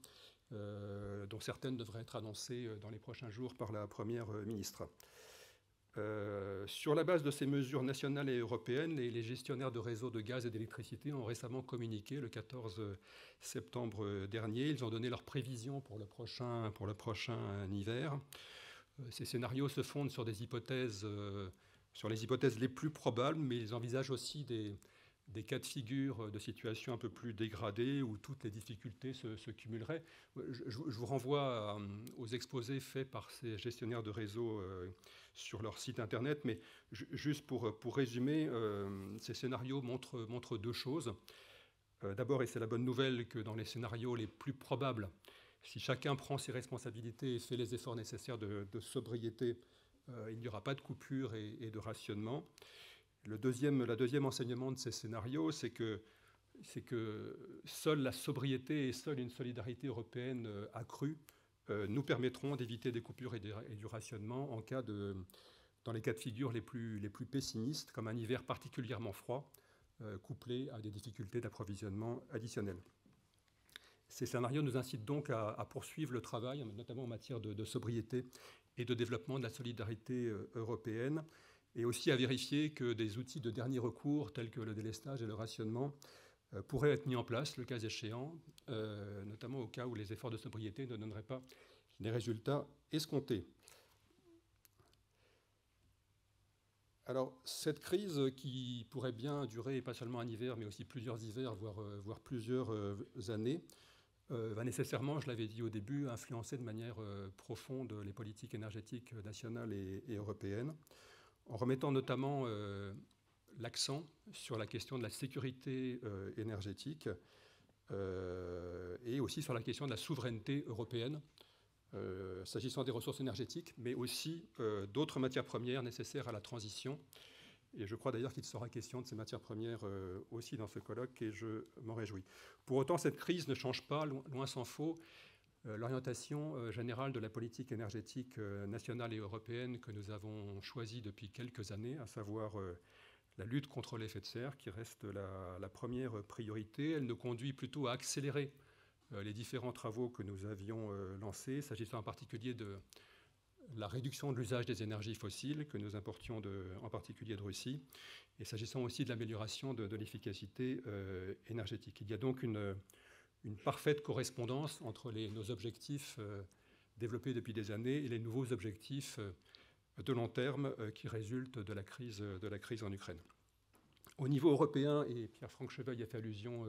dont certaines devraient être annoncées dans les prochains jours par la Première ministre. Sur la base de ces mesures nationales et européennes, les gestionnaires de réseaux de gaz et d'électricité ont récemment communiqué le 14 septembre dernier. Ils ont donné leurs prévisions pour le prochain hiver. Ces scénarios se fondent sur les hypothèses les plus probables, mais ils envisagent aussi des cas de figure de situations un peu plus dégradées où toutes les difficultés se cumuleraient. Je vous renvoie aux exposés faits par ces gestionnaires de réseau sur leur site internet, mais juste pour résumer, ces scénarios montrent 2 choses. D'abord, et c'est la bonne nouvelle, que dans les scénarios les plus probables, si chacun prend ses responsabilités et fait les efforts nécessaires de sobriété, il n'y aura pas de coupure et de rationnement. La deuxième enseignement de ces scénarios, c'est que seule la sobriété et seule une solidarité européenne accrue nous permettront d'éviter des coupures et du rationnement dans les cas de figure les plus pessimistes, comme un hiver particulièrement froid, couplé à des difficultés d'approvisionnement additionnelles. Ces scénarios nous incitent donc à poursuivre le travail, notamment en matière de sobriété et de développement de la solidarité européenne, et aussi à vérifier que des outils de dernier recours, tels que le délestage et le rationnement, pourraient être mis en place, le cas échéant, notamment au cas où les efforts de sobriété ne donneraient pas les résultats escomptés. Alors, cette crise qui pourrait bien durer pas seulement un hiver, mais aussi plusieurs hivers, voire plusieurs années, va nécessairement, je l'avais dit au début, influencer de manière profonde les politiques énergétiques nationales et européennes, en remettant notamment l'accent sur la question de la sécurité énergétique et aussi sur la question de la souveraineté européenne, s'agissant des ressources énergétiques, mais aussi d'autres matières premières nécessaires à la transition. Et je crois d'ailleurs qu'il sera question de ces matières premières aussi dans ce colloque, et je m'en réjouis. Pour autant, cette crise ne change pas, loin s'en faut, l'orientation générale de la politique énergétique nationale et européenne que nous avons choisie depuis quelques années, à savoir la lutte contre l'effet de serre, qui reste la première priorité. Elle nous conduit plutôt à accélérer les différents travaux que nous avions lancés, s'agissant en particulier de la réduction de l'usage des énergies fossiles que nous importions en particulier de Russie, et s'agissant aussi de l'amélioration de l'efficacité énergétique. Il y a donc une parfaite correspondance entre nos objectifs développés depuis des années et les nouveaux objectifs de long terme qui résultent de la crise en Ukraine. Au niveau européen, et Pierre-Franck Cheveuil a fait allusion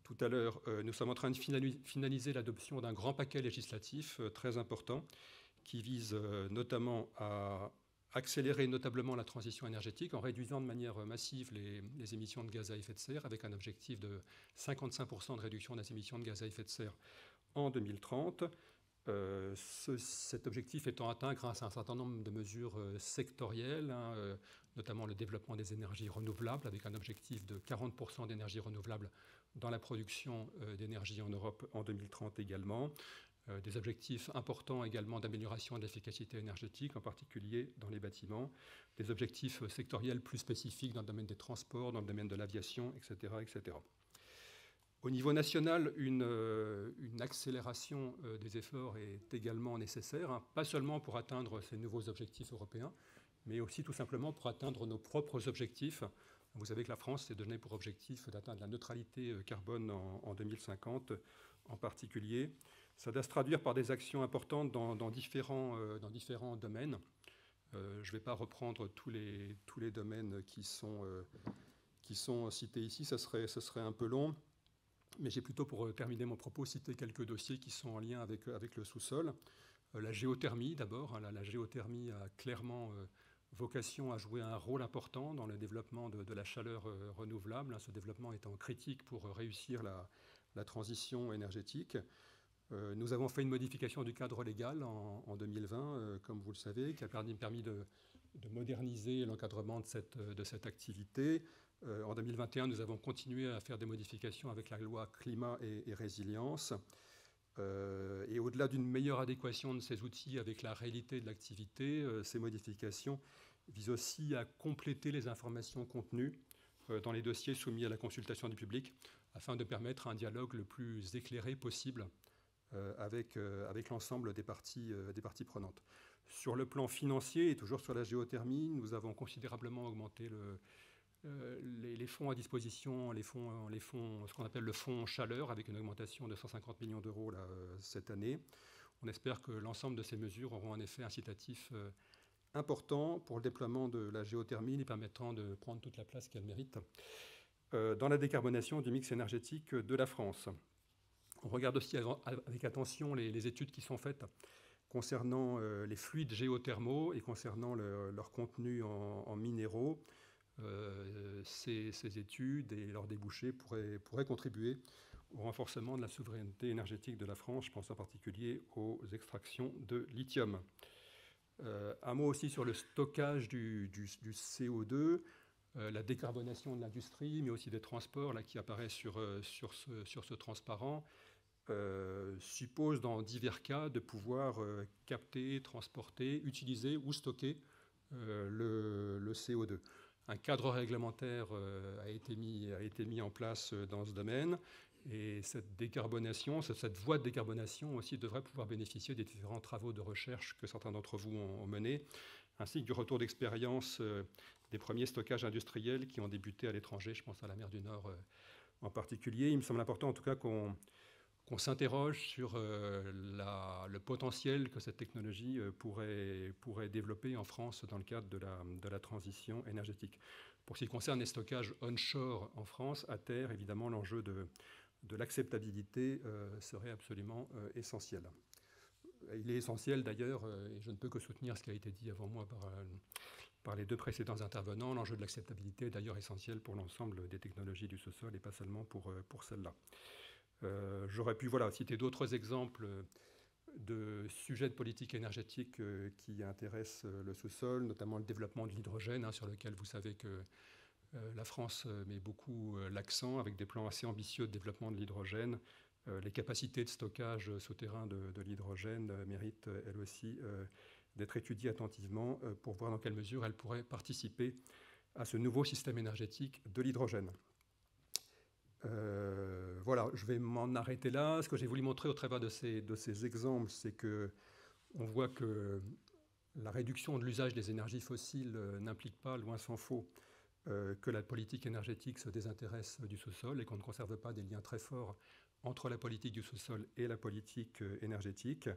tout à l'heure, nous sommes en train de finaliser l'adoption d'un grand paquet législatif très important qui vise notamment à accélérer notablement la transition énergétique en réduisant de manière massive les émissions de gaz à effet de serre, avec un objectif de 55% de réduction des émissions de gaz à effet de serre en 2030. Cet objectif étant atteint grâce à un certain nombre de mesures sectorielles, notamment le développement des énergies renouvelables, avec un objectif de 40% d'énergie renouvelable dans la production d'énergie en Europe en 2030 également. Des objectifs importants également d'amélioration de l'efficacité énergétique, en particulier dans les bâtiments, des objectifs sectoriels plus spécifiques dans le domaine des transports, dans le domaine de l'aviation, etc., etc. Au niveau national, une accélération des efforts est également nécessaire, pas seulement pour atteindre ces nouveaux objectifs européens, mais aussi tout simplement pour atteindre nos propres objectifs. Vous savez que la France s'est donné pour objectif d'atteindre la neutralité carbone en 2050 en particulier. Ça doit se traduire par des actions importantes dans différents domaines. Je ne vais pas reprendre tous les domaines qui sont cités ici, ce serait un peu long. Mais j'ai plutôt, pour terminer mon propos, cité quelques dossiers qui sont en lien avec le sous-sol. La géothermie, d'abord. La géothermie a clairement vocation à jouer un rôle important dans le développement de la chaleur renouvelable, ce développement étant critique pour réussir la transition énergétique. Nous avons fait une modification du cadre légal en 2020, comme vous le savez, qui a permis de moderniser l'encadrement de cette activité. En 2021, nous avons continué à faire des modifications avec la loi climat et résilience. Et au-delà d'une meilleure adéquation de ces outils avec la réalité de l'activité, ces modifications visent aussi à compléter les informations contenues dans les dossiers soumis à la consultation du public, afin de permettre un dialogue le plus éclairé possible avec l'ensemble des parties prenantes. Sur le plan financier, et toujours sur la géothermie, nous avons considérablement augmenté les fonds à disposition, ce qu'on appelle le fonds chaleur, avec une augmentation de 150 millions d'euros cette année. On espère que l'ensemble de ces mesures auront un effet incitatif important pour le déploiement de la géothermie, les permettant de prendre toute la place qu'elle mérite dans la décarbonation du mix énergétique de la France. On regarde aussi avec attention les études qui sont faites concernant les fluides géothermaux et concernant leur contenu en minéraux. Ces études et leurs débouchés pourraient contribuer au renforcement de la souveraineté énergétique de la France. Je pense en particulier aux extractions de lithium. Un mot aussi sur le stockage du CO2, la décarbonation de l'industrie, mais aussi des transports qui apparaît sur ce transparent, suppose dans divers cas de pouvoir capter, transporter, utiliser ou stocker le CO2. Un cadre réglementaire a été mis en place dans ce domaine, et cette décarbonation, cette voie de décarbonation aussi devrait pouvoir bénéficier des différents travaux de recherche que certains d'entre vous ont menés, ainsi que du retour d'expérience des premiers stockages industriels qui ont débuté à l'étranger, je pense à la mer du Nord en particulier. Il me semble important en tout cas qu'on s'interroge sur le potentiel que cette technologie pourrait développer en France dans le cadre de la transition énergétique. Pour ce qui concerne les stockages onshore en France, à terre, évidemment, l'enjeu de l'acceptabilité serait absolument essentiel. Il est essentiel d'ailleurs, et je ne peux que soutenir ce qui a été dit avant moi par les deux précédents intervenants, l'enjeu de l'acceptabilité est d'ailleurs essentiel pour l'ensemble des technologies du sous-sol et pas seulement pour celle-là. J'aurais pu citer d'autres exemples de sujets de politique énergétique qui intéressent le sous-sol, notamment le développement de l'hydrogène, sur lequel vous savez que la France met beaucoup l'accent, avec des plans assez ambitieux de développement de l'hydrogène. Les capacités de stockage souterrain de l'hydrogène méritent, elles aussi, d'être étudiées attentivement pour voir dans quelle mesure elles pourraient participer à ce nouveau système énergétique de l'hydrogène. Voilà, je vais m'en arrêter là. Ce que j'ai voulu montrer au travers de ces exemples, c'est qu'on voit que la réduction de l'usage des énergies fossiles n'implique pas, loin s'en faut, que la politique énergétique se désintéresse du sous-sol et qu'on ne conserve pas des liens très forts entre la politique du sous-sol et la politique énergétique.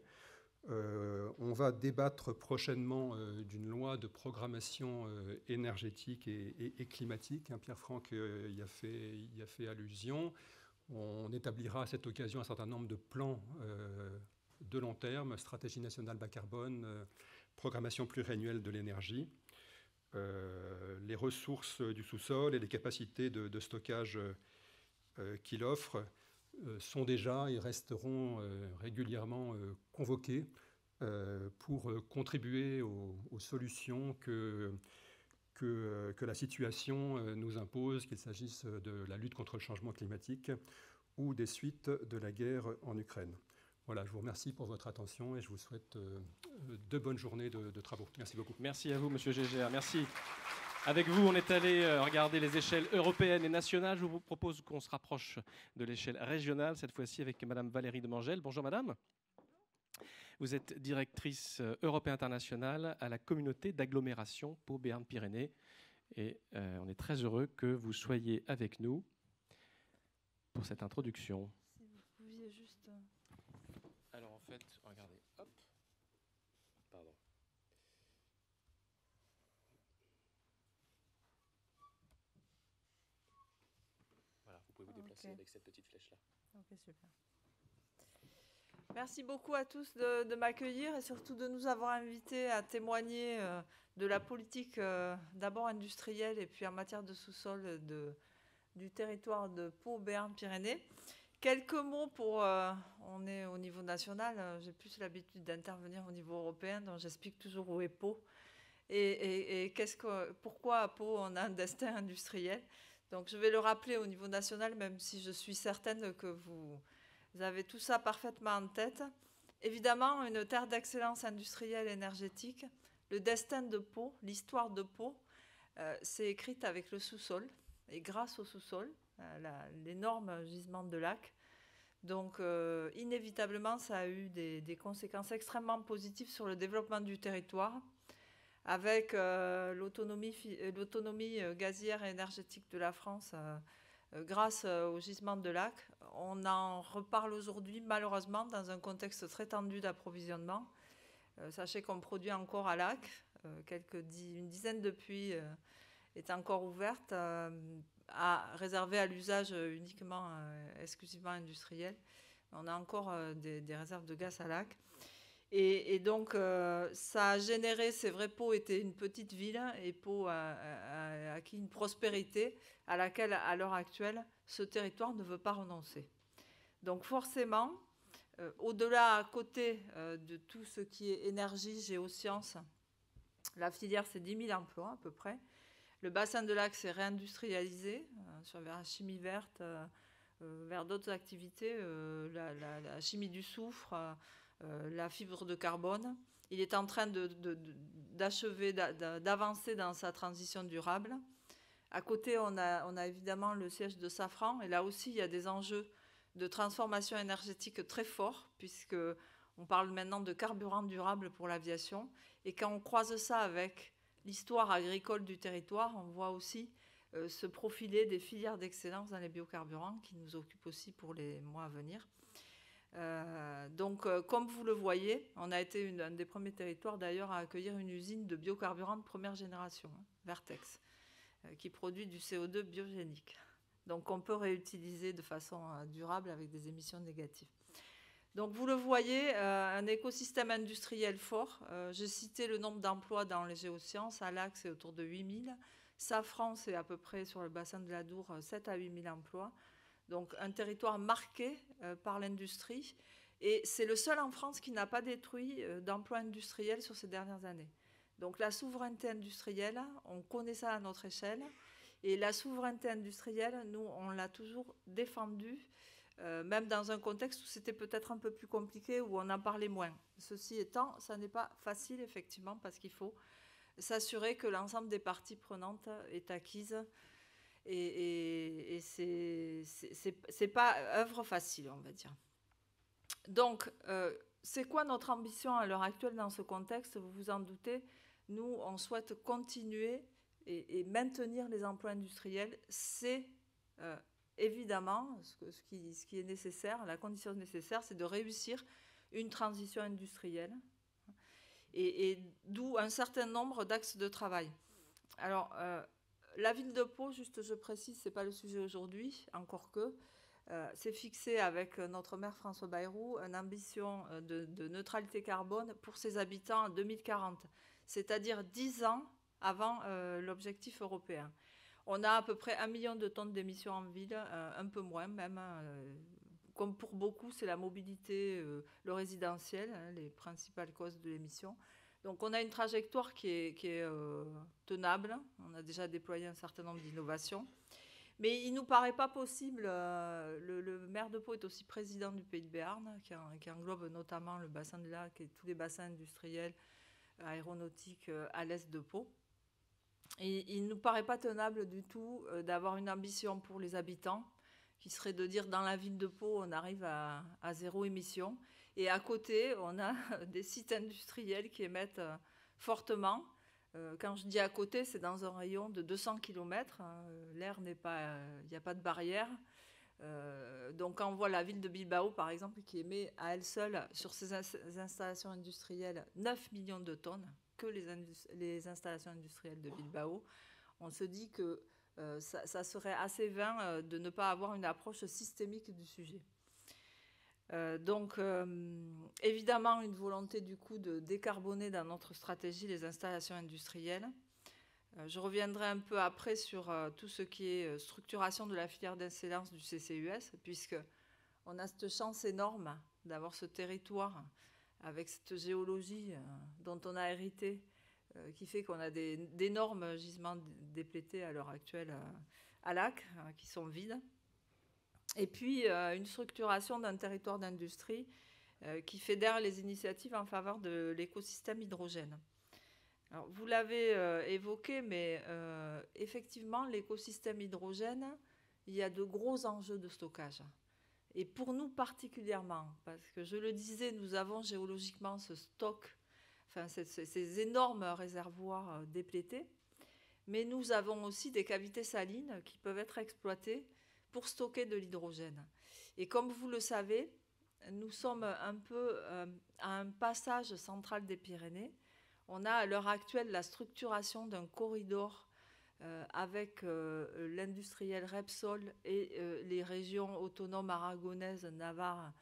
On va débattre prochainement d'une loi de programmation énergétique et climatique. Pierre Franck y a fait allusion. On établira à cette occasion un certain nombre de plans de long terme, stratégie nationale bas carbone, programmation pluriannuelle de l'énergie. Les ressources du sous-sol et les capacités de stockage qu'il offre sont déjà et resteront régulièrement convoqués pour contribuer aux solutions que la situation nous impose, qu'il s'agisse de la lutte contre le changement climatique ou des suites de la guerre en Ukraine. Voilà, je vous remercie pour votre attention et je vous souhaite de bonnes journées de travaux. Merci beaucoup. Merci à vous, Monsieur Gégère. Merci. Avec vous, on est allé regarder les échelles européennes et nationales. Je vous propose qu'on se rapproche de l'échelle régionale, cette fois-ci avec Madame Valérie Demangel. Bonjour Madame. Vous êtes directrice Europe et internationale à la communauté d'agglomération Pau Béarn Pyrénées. Et on est très heureux que vous soyez avec nous pour cette introduction. Si vous pouviez juste... Alors en fait, regardez, hop. Pardon. Voilà, vous pouvez vous déplacer avec cette petite flèche-là. Ok, super. Merci beaucoup à tous de m'accueillir et surtout de nous avoir invités à témoigner de la politique d'abord industrielle et puis en matière de sous-sol du territoire de Pau Béarn Pyrénées. Quelques mots pour... on est au niveau national, j'ai plus l'habitude d'intervenir au niveau européen, donc j'explique toujours où est Pau et pourquoi à Pau on a un destin industriel. Donc je vais le rappeler au niveau national, même si je suis certaine que vous avez tout ça parfaitement en tête. Évidemment, une terre d'excellence industrielle et énergétique. Le destin de Pau, l'histoire de Pau, c'est écrite avec le sous-sol et grâce au sous-sol, l'énorme gisement de lac. Donc, inévitablement, ça a eu des conséquences extrêmement positives sur le développement du territoire, avec l'autonomie gazière et énergétique de la France grâce au gisement de lac. On en reparle aujourd'hui, malheureusement, dans un contexte très tendu d'approvisionnement. Sachez qu'on produit encore à lac. Une dizaine de puits est encore ouverte, réservée à l'usage uniquement, exclusivement industriel. On a encore des réserves de gaz à lac. Et donc, ça a généré, c'est vrai, Pau était une petite ville et Pau a acquis une prospérité à laquelle, à l'heure actuelle, ce territoire ne veut pas renoncer. Donc, forcément, au-delà, à côté de tout ce qui est énergie, géosciences, la filière, c'est 10 000 emplois à peu près. Le bassin de lac s'est réindustrialisé vers la chimie verte, vers d'autres activités, la chimie du soufre, la fibre de carbone. Il est en train d'achever, d'avancer dans sa transition durable. À côté, on a évidemment le siège de Safran. Et là aussi, il y a des enjeux de transformation énergétique très forts, puisqu'on parle maintenant de carburant durable pour l'aviation. Et quand on croise ça avec l'histoire agricole du territoire, on voit aussi se profiler des filières d'excellence dans les biocarburants qui nous occupent aussi pour les mois à venir. Donc, comme vous le voyez, on a été un des premiers territoires d'ailleurs à accueillir une usine de biocarburants de première génération, Vertex, qui produit du CO2 biogénique. Donc, on peut réutiliser de façon durable avec des émissions négatives. Donc, vous le voyez, un écosystème industriel fort. J'ai cité le nombre d'emplois dans les géosciences. À Lac, c'est autour de 8 000. Safran, c'est à peu près sur le bassin de la Dour, 7 à 8 000 emplois. Donc un territoire marqué par l'industrie Et c'est le seul en France qui n'a pas détruit d'emplois industriels sur ces dernières années. Donc la souveraineté industrielle, on connaît ça à notre échelle. Et la souveraineté industrielle, nous, on l'a toujours défendue, même dans un contexte où c'était peut-être un peu plus compliqué, où on en parlait moins. Ceci étant, ça n'est pas facile, effectivement, parce qu'il faut s'assurer que l'ensemble des parties prenantes est acquise. Et c'est pas œuvre facile, on va dire. Donc, c'est quoi notre ambition à l'heure actuelle dans ce contexte? Vous vous en doutez, nous, on souhaite continuer et maintenir les emplois industriels. C'est évidemment ce qui est nécessaire, la condition nécessaire, c'est de réussir une transition industrielle. Et d'où un certain nombre d'axes de travail. Alors, la ville de Pau, juste je précise, ce n'est pas le sujet aujourd'hui, encore que, c'est fixé avec notre maire François Bayrou une ambition de neutralité carbone pour ses habitants en 2040, c'est-à-dire 10 ans avant l'objectif européen. On a à peu près 1 million de tonnes d'émissions en ville, un peu moins même. Comme pour beaucoup, c'est la mobilité, le résidentiel, les principales causes de l'émission. Donc on a une trajectoire qui est tenable. On a déjà déployé un certain nombre d'innovations. Mais il ne nous paraît pas possible, le maire de Pau est aussi président du Pays de Béarn, qui englobe notamment le bassin de Lac et tous les bassins industriels aéronautiques à l'est de Pau. Et il ne nous paraît pas tenable du tout d'avoir une ambition pour les habitants, qui serait de dire dans la ville de Pau, on arrive à 0 émission. Et à côté, on a des sites industriels qui émettent fortement. Quand je dis à côté, c'est dans un rayon de 200 km. L'air n'est pas... Il n'y a pas de barrière. Donc quand on voit la ville de Bilbao, par exemple, qui émet à elle seule, sur ses installations industrielles, 9 millions de tonnes, que les installations industrielles de Bilbao, on se dit que ça serait assez vain de ne pas avoir une approche systémique du sujet. Donc, évidemment, une volonté du coup de décarboner dans notre stratégie les installations industrielles. Je reviendrai un peu après sur tout ce qui est structuration de la filière d'excellence du CCUS, puisqu'on a cette chance énorme d'avoir ce territoire avec cette géologie dont on a hérité, qui fait qu'on a d'énormes gisements déplétés à l'heure actuelle à Lac, qui sont vides. Et puis, une structuration d'un territoire d'industrie qui fédère les initiatives en faveur de l'écosystème hydrogène. Alors, vous l'avez évoqué, mais effectivement, l'écosystème hydrogène, il y a de gros enjeux de stockage. Et pour nous particulièrement, parce que je le disais, nous avons géologiquement ce stock, enfin ces énormes réservoirs déplétés, mais nous avons aussi des cavités salines qui peuvent être exploitées pour stocker de l'hydrogène. Et comme vous le savez, nous sommes un peu à un passage central des Pyrénées. On a à l'heure actuelle la structuration d'un corridor avec l'industriel Repsol et les régions autonomes aragonaises, Navarre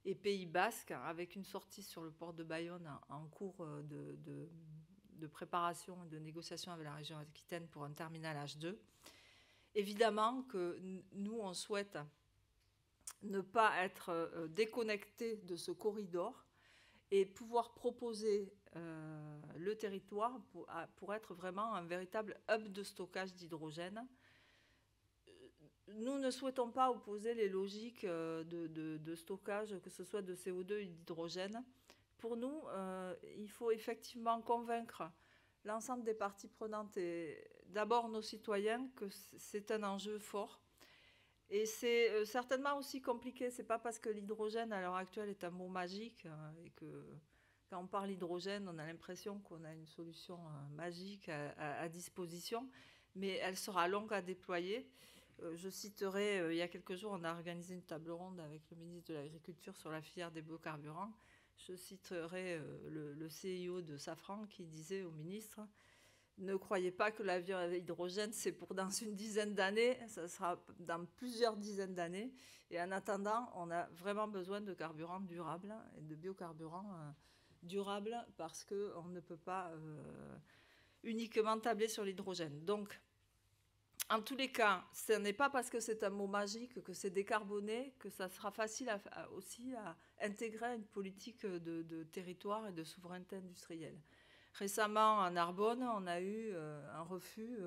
et Pays Basque, avec une sortie sur le port de Bayonne en cours de préparation et de négociation avec la région Aquitaine pour un terminal H2. Évidemment que nous, on souhaite ne pas être déconnectés de ce corridor et pouvoir proposer le territoire pour être vraiment un véritable hub de stockage d'hydrogène. Nous ne souhaitons pas opposer les logiques de stockage, que ce soit de CO2 ou d'hydrogène. Pour nous, il faut effectivement convaincre l'ensemble des parties prenantes et d'abord nos citoyens que c'est un enjeu fort. Et c'est certainement aussi compliqué. Ce n'est pas parce que l'hydrogène à l'heure actuelle est un mot magique et que quand on parle d'hydrogène, on a l'impression qu'on a une solution magique à disposition, mais elle sera longue à déployer. Je citerai, il y a quelques jours, on a organisé une table ronde avec le ministre de l'Agriculture sur la filière des biocarburants. Je citerai le CIO de Safran qui disait au ministre « Ne croyez pas que l'avion à hydrogène, c'est pour dans une dizaine d'années, ça sera dans plusieurs dizaines d'années. Et en attendant, on a vraiment besoin de carburants durables et de biocarburants durables parce qu'on ne peut pas uniquement tabler sur l'hydrogène. » Donc, En tous les cas, ce n'est pas parce que c'est un mot magique, que c'est décarboné, que ça sera facile aussi à intégrer une politique de territoire et de souveraineté industrielle. Récemment, en Narbonne, on a eu un refus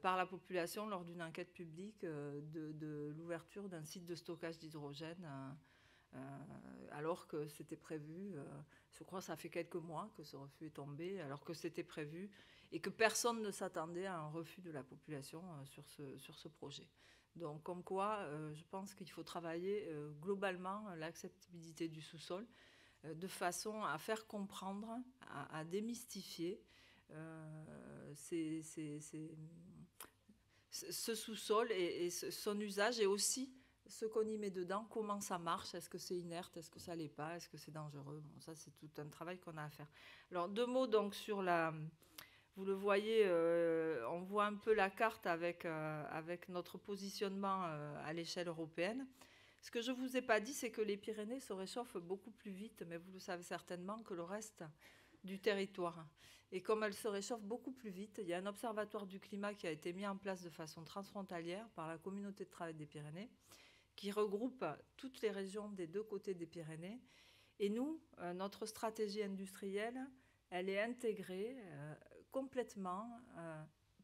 par la population lors d'une enquête publique de l'ouverture d'un site de stockage d'hydrogène, alors que c'était prévu. Je crois que ça fait quelques mois que ce refus est tombé, alors que c'était prévu et que personne ne s'attendait à un refus de la population sur ce projet. Donc, comme quoi, je pense qu'il faut travailler globalement l'acceptabilité du sous-sol de façon à faire comprendre, à démystifier ce sous-sol et son usage, et aussi ce qu'on y met dedans, comment ça marche, est-ce que c'est inerte, est-ce que ça l'est pas, est-ce que c'est dangereux. Bon, ça, c'est tout un travail qu'on a à faire. Alors, 2 mots donc sur la... Vous le voyez, on voit un peu la carte avec notre positionnement à l'échelle européenne. Ce que je ne vous ai pas dit, c'est que les Pyrénées se réchauffent beaucoup plus vite, mais vous le savez certainement, que le reste du territoire. Et comme elles se réchauffent beaucoup plus vite, il y a un observatoire du climat qui a été mis en place de façon transfrontalière par la communauté de travail des Pyrénées, qui regroupe toutes les régions des 2 côtés des Pyrénées. Et nous, notre stratégie industrielle, elle est intégrée complètement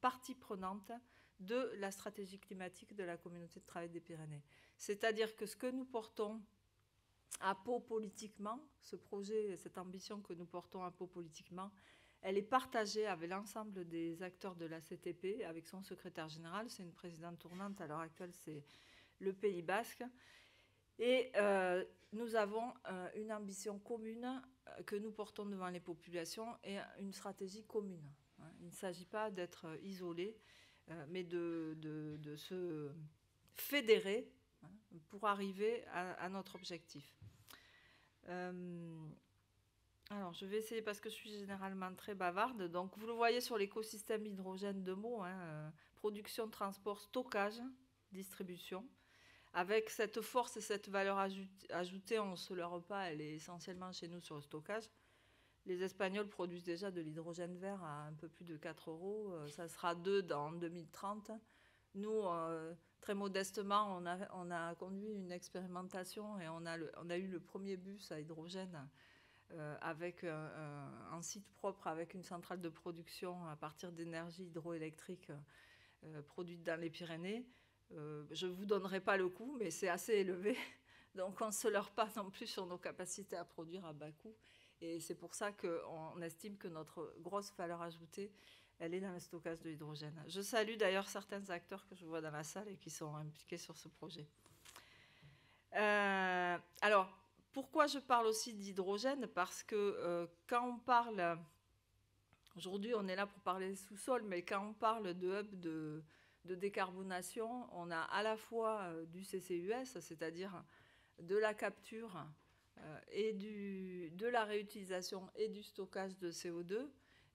partie prenante de la stratégie climatique de la communauté de travail des Pyrénées. C'est-à-dire que ce que nous portons à Pau politiquement, ce projet, cette ambition que nous portons à Pau politiquement, elle est partagée avec l'ensemble des acteurs de la CTP, avec son secrétaire général. C'est une présidente tournante, à l'heure actuelle, c'est le Pays Basque. Et nous avons une ambition commune que nous portons devant les populations et une stratégie commune. Il ne s'agit pas d'être isolé, mais de se fédérer pour arriver à notre objectif. Alors, je vais essayer, parce que je suis généralement très bavarde. Donc, vous le voyez sur l'écosystème hydrogène, 2 mots, production, transport, stockage, distribution. Avec cette force et cette valeur ajoutée, on ne se leurre pas, elle est essentiellement chez nous sur le stockage. Les Espagnols produisent déjà de l'hydrogène vert à un peu plus de 4 €. Ça sera 2 en 2030. Nous, très modestement, on a conduit une expérimentation et on a eu le premier bus à hydrogène avec un site propre, avec une centrale de production à partir d'énergie hydroélectrique produite dans les Pyrénées. Je ne vous donnerai pas le coût, mais c'est assez élevé. Donc, on ne se leurre pas non plus sur nos capacités à produire à bas coût. Et c'est pour ça qu'on estime que notre grosse valeur ajoutée, elle est dans le stockage de l'hydrogène. Je salue d'ailleurs certains acteurs que je vois dans la salle et qui sont impliqués sur ce projet. Alors, pourquoi je parle aussi d'hydrogène? Parce que quand on parle... Aujourd'hui, on est là pour parler des sous-sols, mais quand on parle de hub de décarbonation, on a à la fois du CCUS, c'est-à-dire de la capture et de la réutilisation et du stockage de CO2,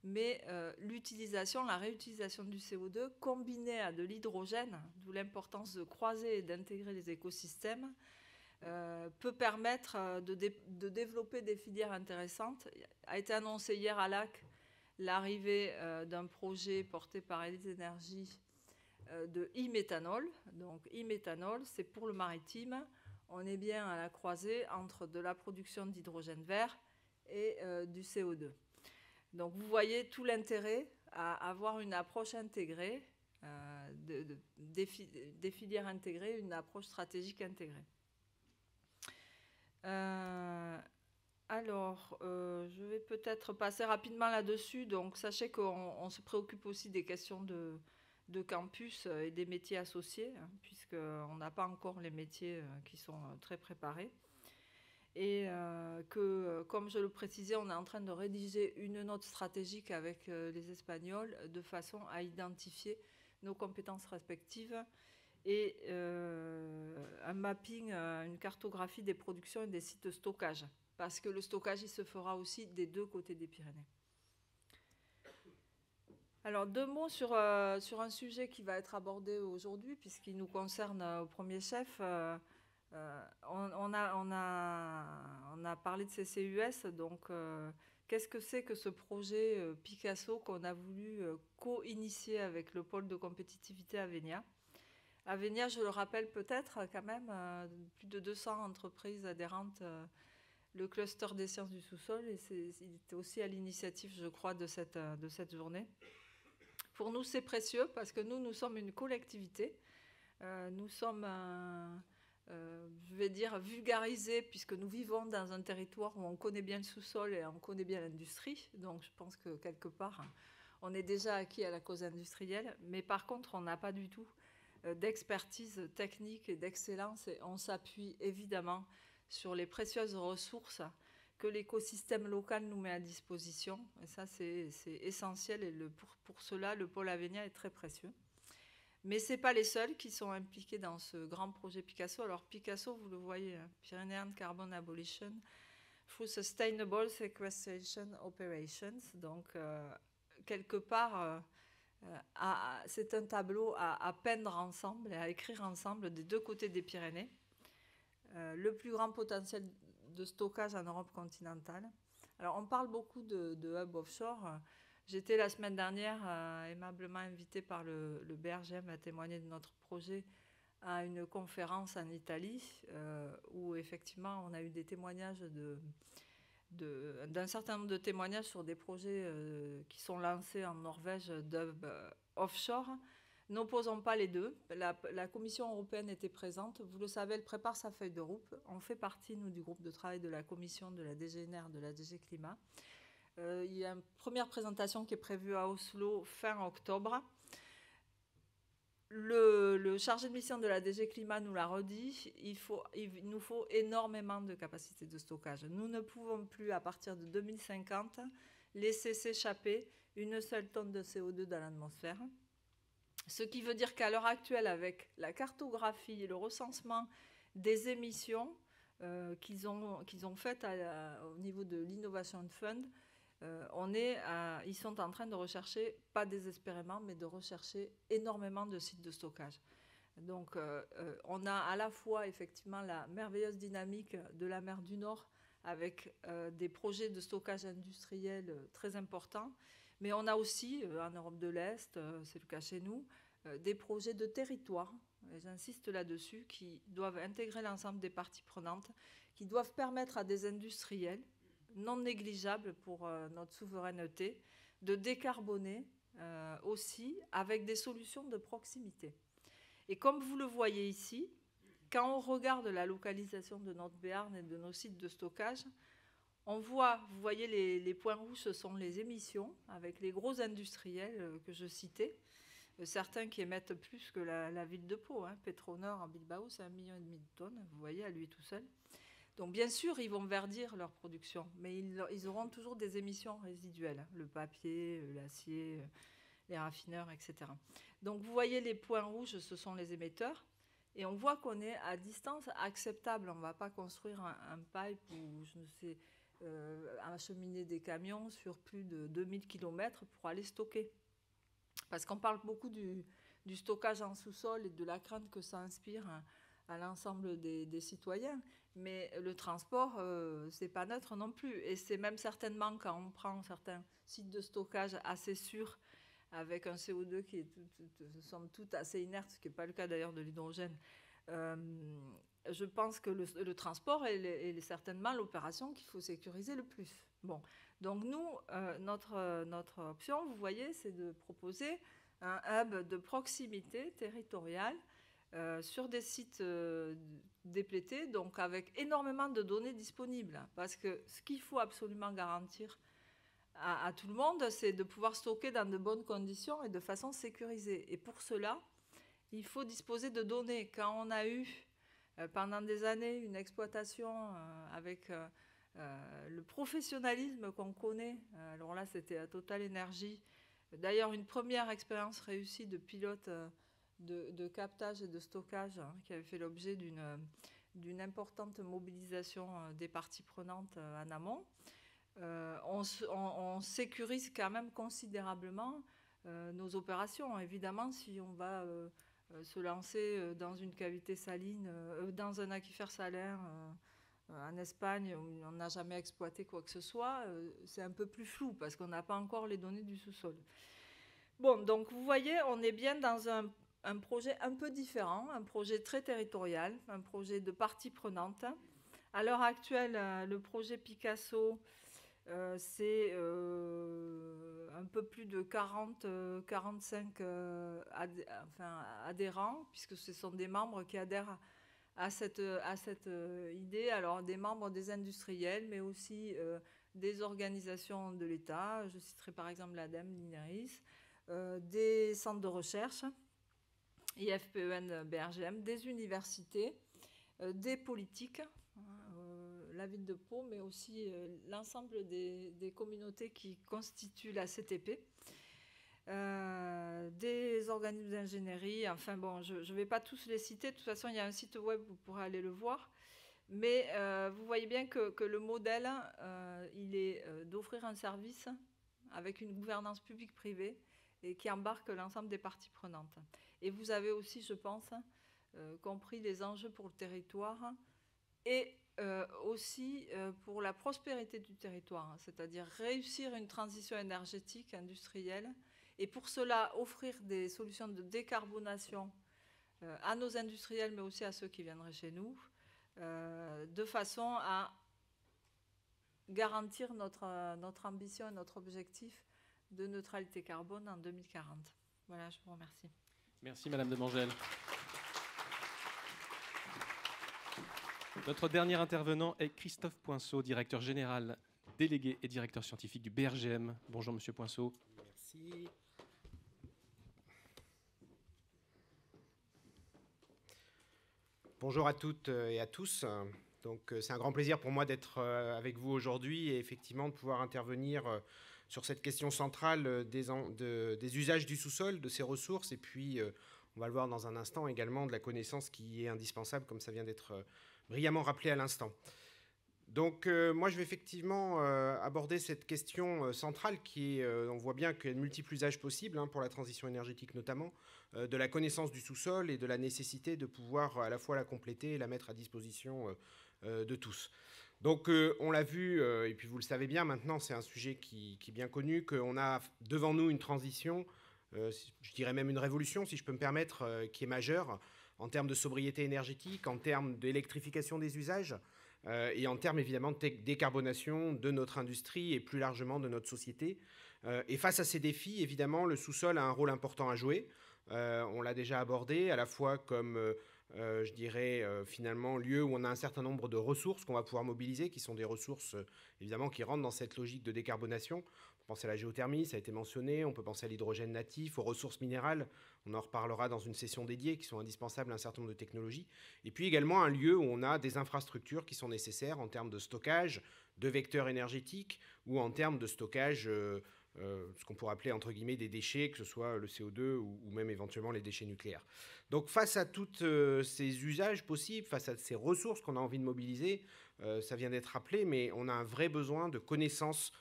mais la réutilisation du CO2 combinée à de l'hydrogène, d'où l'importance de croiser et d'intégrer les écosystèmes, peut permettre de développer des filières intéressantes. Il a été annoncé hier à Lac l'arrivée d'un projet porté par Elite Énergie de e-méthanol. Donc e-méthanol, c'est pour le maritime. On est bien à la croisée entre de la production d'hydrogène vert et du CO2. Donc vous voyez tout l'intérêt à avoir une approche intégrée, des filières intégrées, une approche stratégique intégrée. Alors, je vais peut-être passer rapidement là-dessus. Donc sachez qu'on se préoccupe aussi des questions de campus et des métiers associés, puisqu'on n'a pas encore les métiers qui sont très préparés. Et que, comme je le précisais, on est en train de rédiger une note stratégique avec les Espagnols de façon à identifier nos compétences respectives et un mapping, une cartographie des productions et des sites de stockage. Parce que le stockage, il se fera aussi des 2 côtés des Pyrénées. Alors, 2 mots sur un sujet qui va être abordé aujourd'hui, puisqu'il nous concerne au premier chef. On a parlé de CCUS, donc Qu'est-ce que c'est que ce projet Picasso qu'on a voulu co-initier avec le pôle de compétitivité Avenia? Avenia, je le rappelle peut-être quand même, plus de 200 entreprises adhérentes, le cluster des sciences du sous-sol, et il était aussi à l'initiative, je crois, de cette journée. Pour nous, c'est précieux parce que nous sommes une collectivité. Nous sommes, je vais dire, vulgarisés puisque nous vivons dans un territoire où on connaît bien le sous-sol et on connaît bien l'industrie. Donc, je pense que quelque part, on est déjà acquis à la cause industrielle. Mais par contre, on n'a pas du tout d'expertise technique et d'excellence. Et on s'appuie évidemment sur les précieuses ressources que l'écosystème local nous met à disposition. Et ça, c'est essentiel. Et pour cela, le pôle Avenia est très précieux. Mais ce n'est pas les seuls qui sont impliqués dans ce grand projet Picasso. Alors Picasso, vous le voyez, Pyrenean Carbon Abolition through Sustainable Sequestration Operations. Donc, quelque part, c'est un tableau à peindre ensemble et à écrire ensemble des deux côtés des Pyrénées. Le plus grand potentiel de stockage en Europe continentale. Alors, on parle beaucoup de hub offshore. J'étais la semaine dernière aimablement invitée par le BRGM à témoigner de notre projet à une conférence en Italie où effectivement on a eu des témoignages d'un certain nombre de témoignages sur des projets qui sont lancés en Norvège d'hub offshore. N'opposons pas les deux. La Commission européenne était présente. Vous le savez, elle prépare sa feuille de route. On fait partie, nous, du groupe de travail de la Commission, de la DGNR, de la DG Climat. Il y a une première présentation qui est prévue à Oslo fin octobre. Le chargé de mission de la DG Climat nous l'a redit, il nous faut énormément de capacités de stockage. Nous ne pouvons plus, à partir de 2050, laisser s'échapper une seule tonne de CO2 dans l'atmosphère. Ce qui veut dire qu'à l'heure actuelle, avec la cartographie et le recensement des émissions qu'ils ont faites au niveau de l'Innovation Fund, ils sont en train de rechercher, pas désespérément, mais de rechercher énormément de sites de stockage. Donc, on a à la fois effectivement la merveilleuse dynamique de la mer du Nord avec des projets de stockage industriel très importants, mais on a aussi, en Europe de l'Est, c'est le cas chez nous, des projets de territoire, et j'insiste là-dessus, qui doivent intégrer l'ensemble des parties prenantes, qui doivent permettre à des industriels non négligeable pour notre souveraineté, de décarboner aussi avec des solutions de proximité. Et comme vous le voyez ici, quand on regarde la localisation de notre Béarn et de nos sites de stockage, on voit, vous voyez les points rouges, ce sont les émissions, avec les gros industriels que je citais, certains qui émettent plus que la ville de Pau. Petronor en Bilbao, c'est 1,5 million de tonnes, vous voyez, à lui tout seul. Donc bien sûr, ils vont verdir leur production, mais ils auront toujours des émissions résiduelles, le papier, l'acier, les raffineurs, etc. Donc vous voyez les points rouges, ce sont les émetteurs, et on voit qu'on est à distance acceptable. On ne va pas construire un pipe ou je ne sais, acheminer des camions sur plus de 2000 km pour aller stocker. Parce qu'on parle beaucoup du stockage en sous-sol et de la crainte que ça inspire à l'ensemble des citoyens. Mais le transport, c'est pas neutre non plus. Et c'est même certainement quand on prend certains sites de stockage assez sûrs, avec un CO2 qui est somme toute assez inerte, ce qui n'est pas le cas d'ailleurs de l'hydrogène, je pense que le transport est certainement l'opération qu'il faut sécuriser le plus. Bon. Donc nous, notre option, vous voyez, c'est de proposer un hub de proximité territoriale sur des sites déplétés, donc avec énormément de données disponibles. Parce que ce qu'il faut absolument garantir à tout le monde, c'est de pouvoir stocker dans de bonnes conditions et de façon sécurisée. Et pour cela, il faut disposer de données. Quand on a eu pendant des années une exploitation avec le professionnalisme qu'on connaît, alors là c'était à Total Energy, d'ailleurs une première expérience réussie de pilote de captage et de stockage qui avait fait l'objet d'une importante mobilisation des parties prenantes en amont. On sécurise quand même considérablement nos opérations. Évidemment, si on va se lancer dans une cavité saline, dans un aquifère salaire En Espagne, on n'a jamais exploité quoi que ce soit. C'est un peu plus flou parce qu'on n'a pas encore les données du sous-sol. Bon, donc vous voyez, on est bien dans un projet un peu différent, un projet très territorial, un projet de parties prenantes. À l'heure actuelle, le projet Picasso, c'est un peu plus de 45 adhérents, puisque ce sont des membres qui adhèrent à cette idée. Alors, des membres des industriels, mais aussi des organisations de l'État. Je citerai par exemple l'ADEME, l'INERIS, des centres de recherche, IFPEN, BRGM, des universités, des politiques, la ville de Pau, mais aussi l'ensemble des communautés qui constituent la CTP, des organismes d'ingénierie. Enfin bon, je ne vais pas tous les citer. De toute façon, il y a un site web, vous pourrez aller le voir. Mais vous voyez bien que le modèle, il est d'offrir un service avec une gouvernance publique-privée et qui embarque l'ensemble des parties prenantes. Et vous avez aussi, je pense, compris les enjeux pour le territoire et aussi pour la prospérité du territoire, c'est-à-dire réussir une transition énergétique, industrielle, et pour cela offrir des solutions de décarbonation à nos industriels, mais aussi à ceux qui viendraient chez nous, de façon à garantir notre ambition et notre objectif de neutralité carbone en 2040. Voilà, je vous remercie. Merci Madame Demangel. Notre dernier intervenant est Christophe Poinceau, directeur général délégué et directeur scientifique du BRGM. Bonjour Monsieur Poinceau. Merci. Bonjour à toutes et à tous. Donc, c'est un grand plaisir pour moi d'être avec vous aujourd'hui et effectivement de pouvoir intervenir sur cette question centrale des usages du sous-sol, de ses ressources, et puis, on va le voir dans un instant, également de la connaissance qui est indispensable, comme ça vient d'être brillamment rappelé à l'instant. Donc, moi, je vais effectivement aborder cette question centrale qui est, on voit bien qu'il y a de multiples usages possibles pour la transition énergétique notamment, de la connaissance du sous-sol et de la nécessité de pouvoir à la fois la compléter et la mettre à disposition de tous. Donc, on l'a vu, et puis vous le savez bien maintenant, c'est un sujet qui est bien connu, qu'on a devant nous une transition, je dirais même une révolution, si je peux me permettre, qui est majeure en termes de sobriété énergétique, en termes d'électrification des usages, et en termes évidemment de décarbonation de notre industrie et plus largement de notre société. Et face à ces défis, évidemment, le sous-sol a un rôle important à jouer. On l'a déjà abordé, à la fois comme, je dirais, finalement, lieu où on a un certain nombre de ressources qu'on va pouvoir mobiliser, qui sont des ressources, évidemment, qui rentrent dans cette logique de décarbonation. On peut penser à la géothermie, ça a été mentionné, on peut penser à l'hydrogène natif, aux ressources minérales, on en reparlera dans une session dédiée, qui sont indispensables à un certain nombre de technologies. Et puis également un lieu où on a des infrastructures qui sont nécessaires en termes de stockage, de vecteurs énergétiques, ou en termes de stockage, ce qu'on pourrait appeler entre guillemets des déchets, que ce soit le CO2 ou même éventuellement les déchets nucléaires. Donc face à tous ces usages possibles, face à ces ressources qu'on a envie de mobiliser, ça vient d'être rappelé, mais on a un vrai besoin de connaissance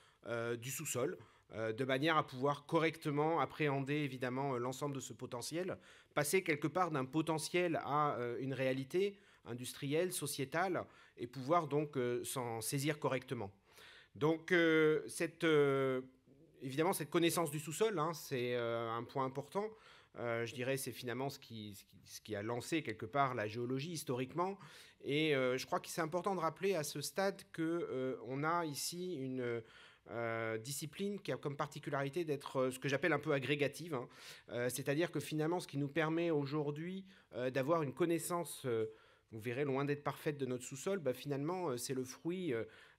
du sous-sol, de manière à pouvoir correctement appréhender évidemment l'ensemble de ce potentiel, passer quelque part d'un potentiel à une réalité industrielle, sociétale, et pouvoir donc s'en saisir correctement. Donc évidemment cette connaissance du sous-sol, c'est un point important. Je dirais c'est finalement ce qui a lancé quelque part la géologie historiquement. Et je crois que c'est important de rappeler à ce stade qu'on a ici une discipline qui a comme particularité d'être ce que j'appelle un peu agrégative. C'est-à-dire que finalement ce qui nous permet aujourd'hui d'avoir une connaissance, vous verrez, loin d'être parfaite de notre sous-sol, finalement c'est le fruit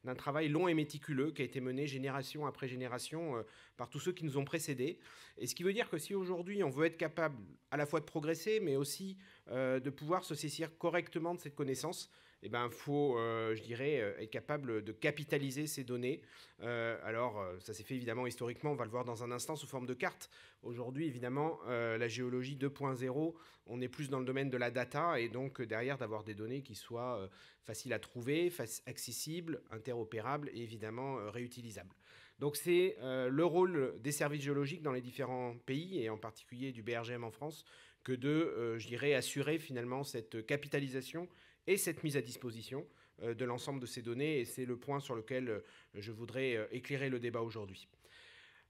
d'un travail long et méticuleux qui a été mené génération après génération par tous ceux qui nous ont précédés. Et ce qui veut dire que si aujourd'hui on veut être capable à la fois de progresser, mais aussi de pouvoir se saisir correctement de cette connaissance, il faut, je dirais, être capable de capitaliser ces données. Alors, ça s'est fait évidemment historiquement, on va le voir dans un instant sous forme de carte. Aujourd'hui, évidemment, la géologie 2.0, on est plus dans le domaine de la data, et donc derrière d'avoir des données qui soient faciles à trouver, accessibles, interopérables et évidemment réutilisables. Donc c'est le rôle des services géologiques dans les différents pays, et en particulier du BRGM en France, que de, je dirais, assurer finalement cette capitalisation et cette mise à disposition de l'ensemble de ces données, et c'est le point sur lequel je voudrais éclairer le débat aujourd'hui.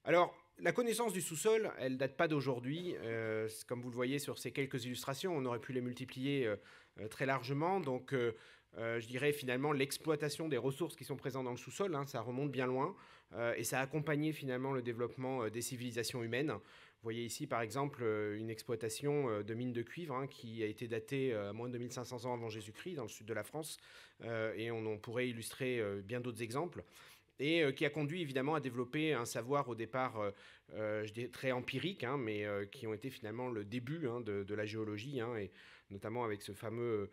Alors, la connaissance du sous-sol, elle ne date pas d'aujourd'hui. Comme vous le voyez sur ces quelques illustrations, on aurait pu les multiplier très largement. Donc, je dirais finalement l'exploitation des ressources qui sont présentes dans le sous-sol, hein, ça remonte bien loin, et ça a accompagné finalement le développement des civilisations humaines. Vous voyez ici par exemple une exploitation de mines de cuivre, hein, qui a été datée à moins de 2500 ans avant Jésus-Christ dans le sud de la France, et on en pourrait illustrer bien d'autres exemples. Et qui a conduit évidemment à développer un savoir au départ, je dirais très empirique, hein, mais qui ont été finalement le début, hein, de la géologie, hein, et notamment avec ce fameux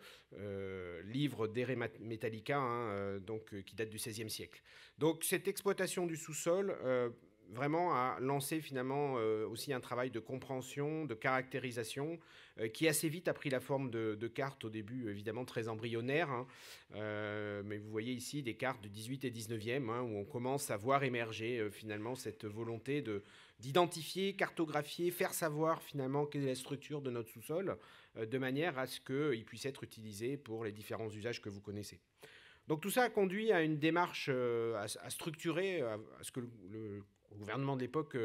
livre Dere Metallica, hein, qui date du XVIe siècle. Donc cette exploitation du sous-sol vraiment a lancé finalement aussi un travail de compréhension, de caractérisation, qui assez vite a pris la forme de cartes, au début évidemment très embryonnaires, hein, mais vous voyez ici des cartes du 18 et 19e, hein, où on commence à voir émerger finalement cette volonté d'identifier, cartographier, faire savoir finalement quelle est la structure de notre sous-sol, de manière à ce qu'il puisse être utilisé pour les différents usages que vous connaissez. Donc tout ça a conduit à une démarche à structurer, à ce que le gouvernement de l'époque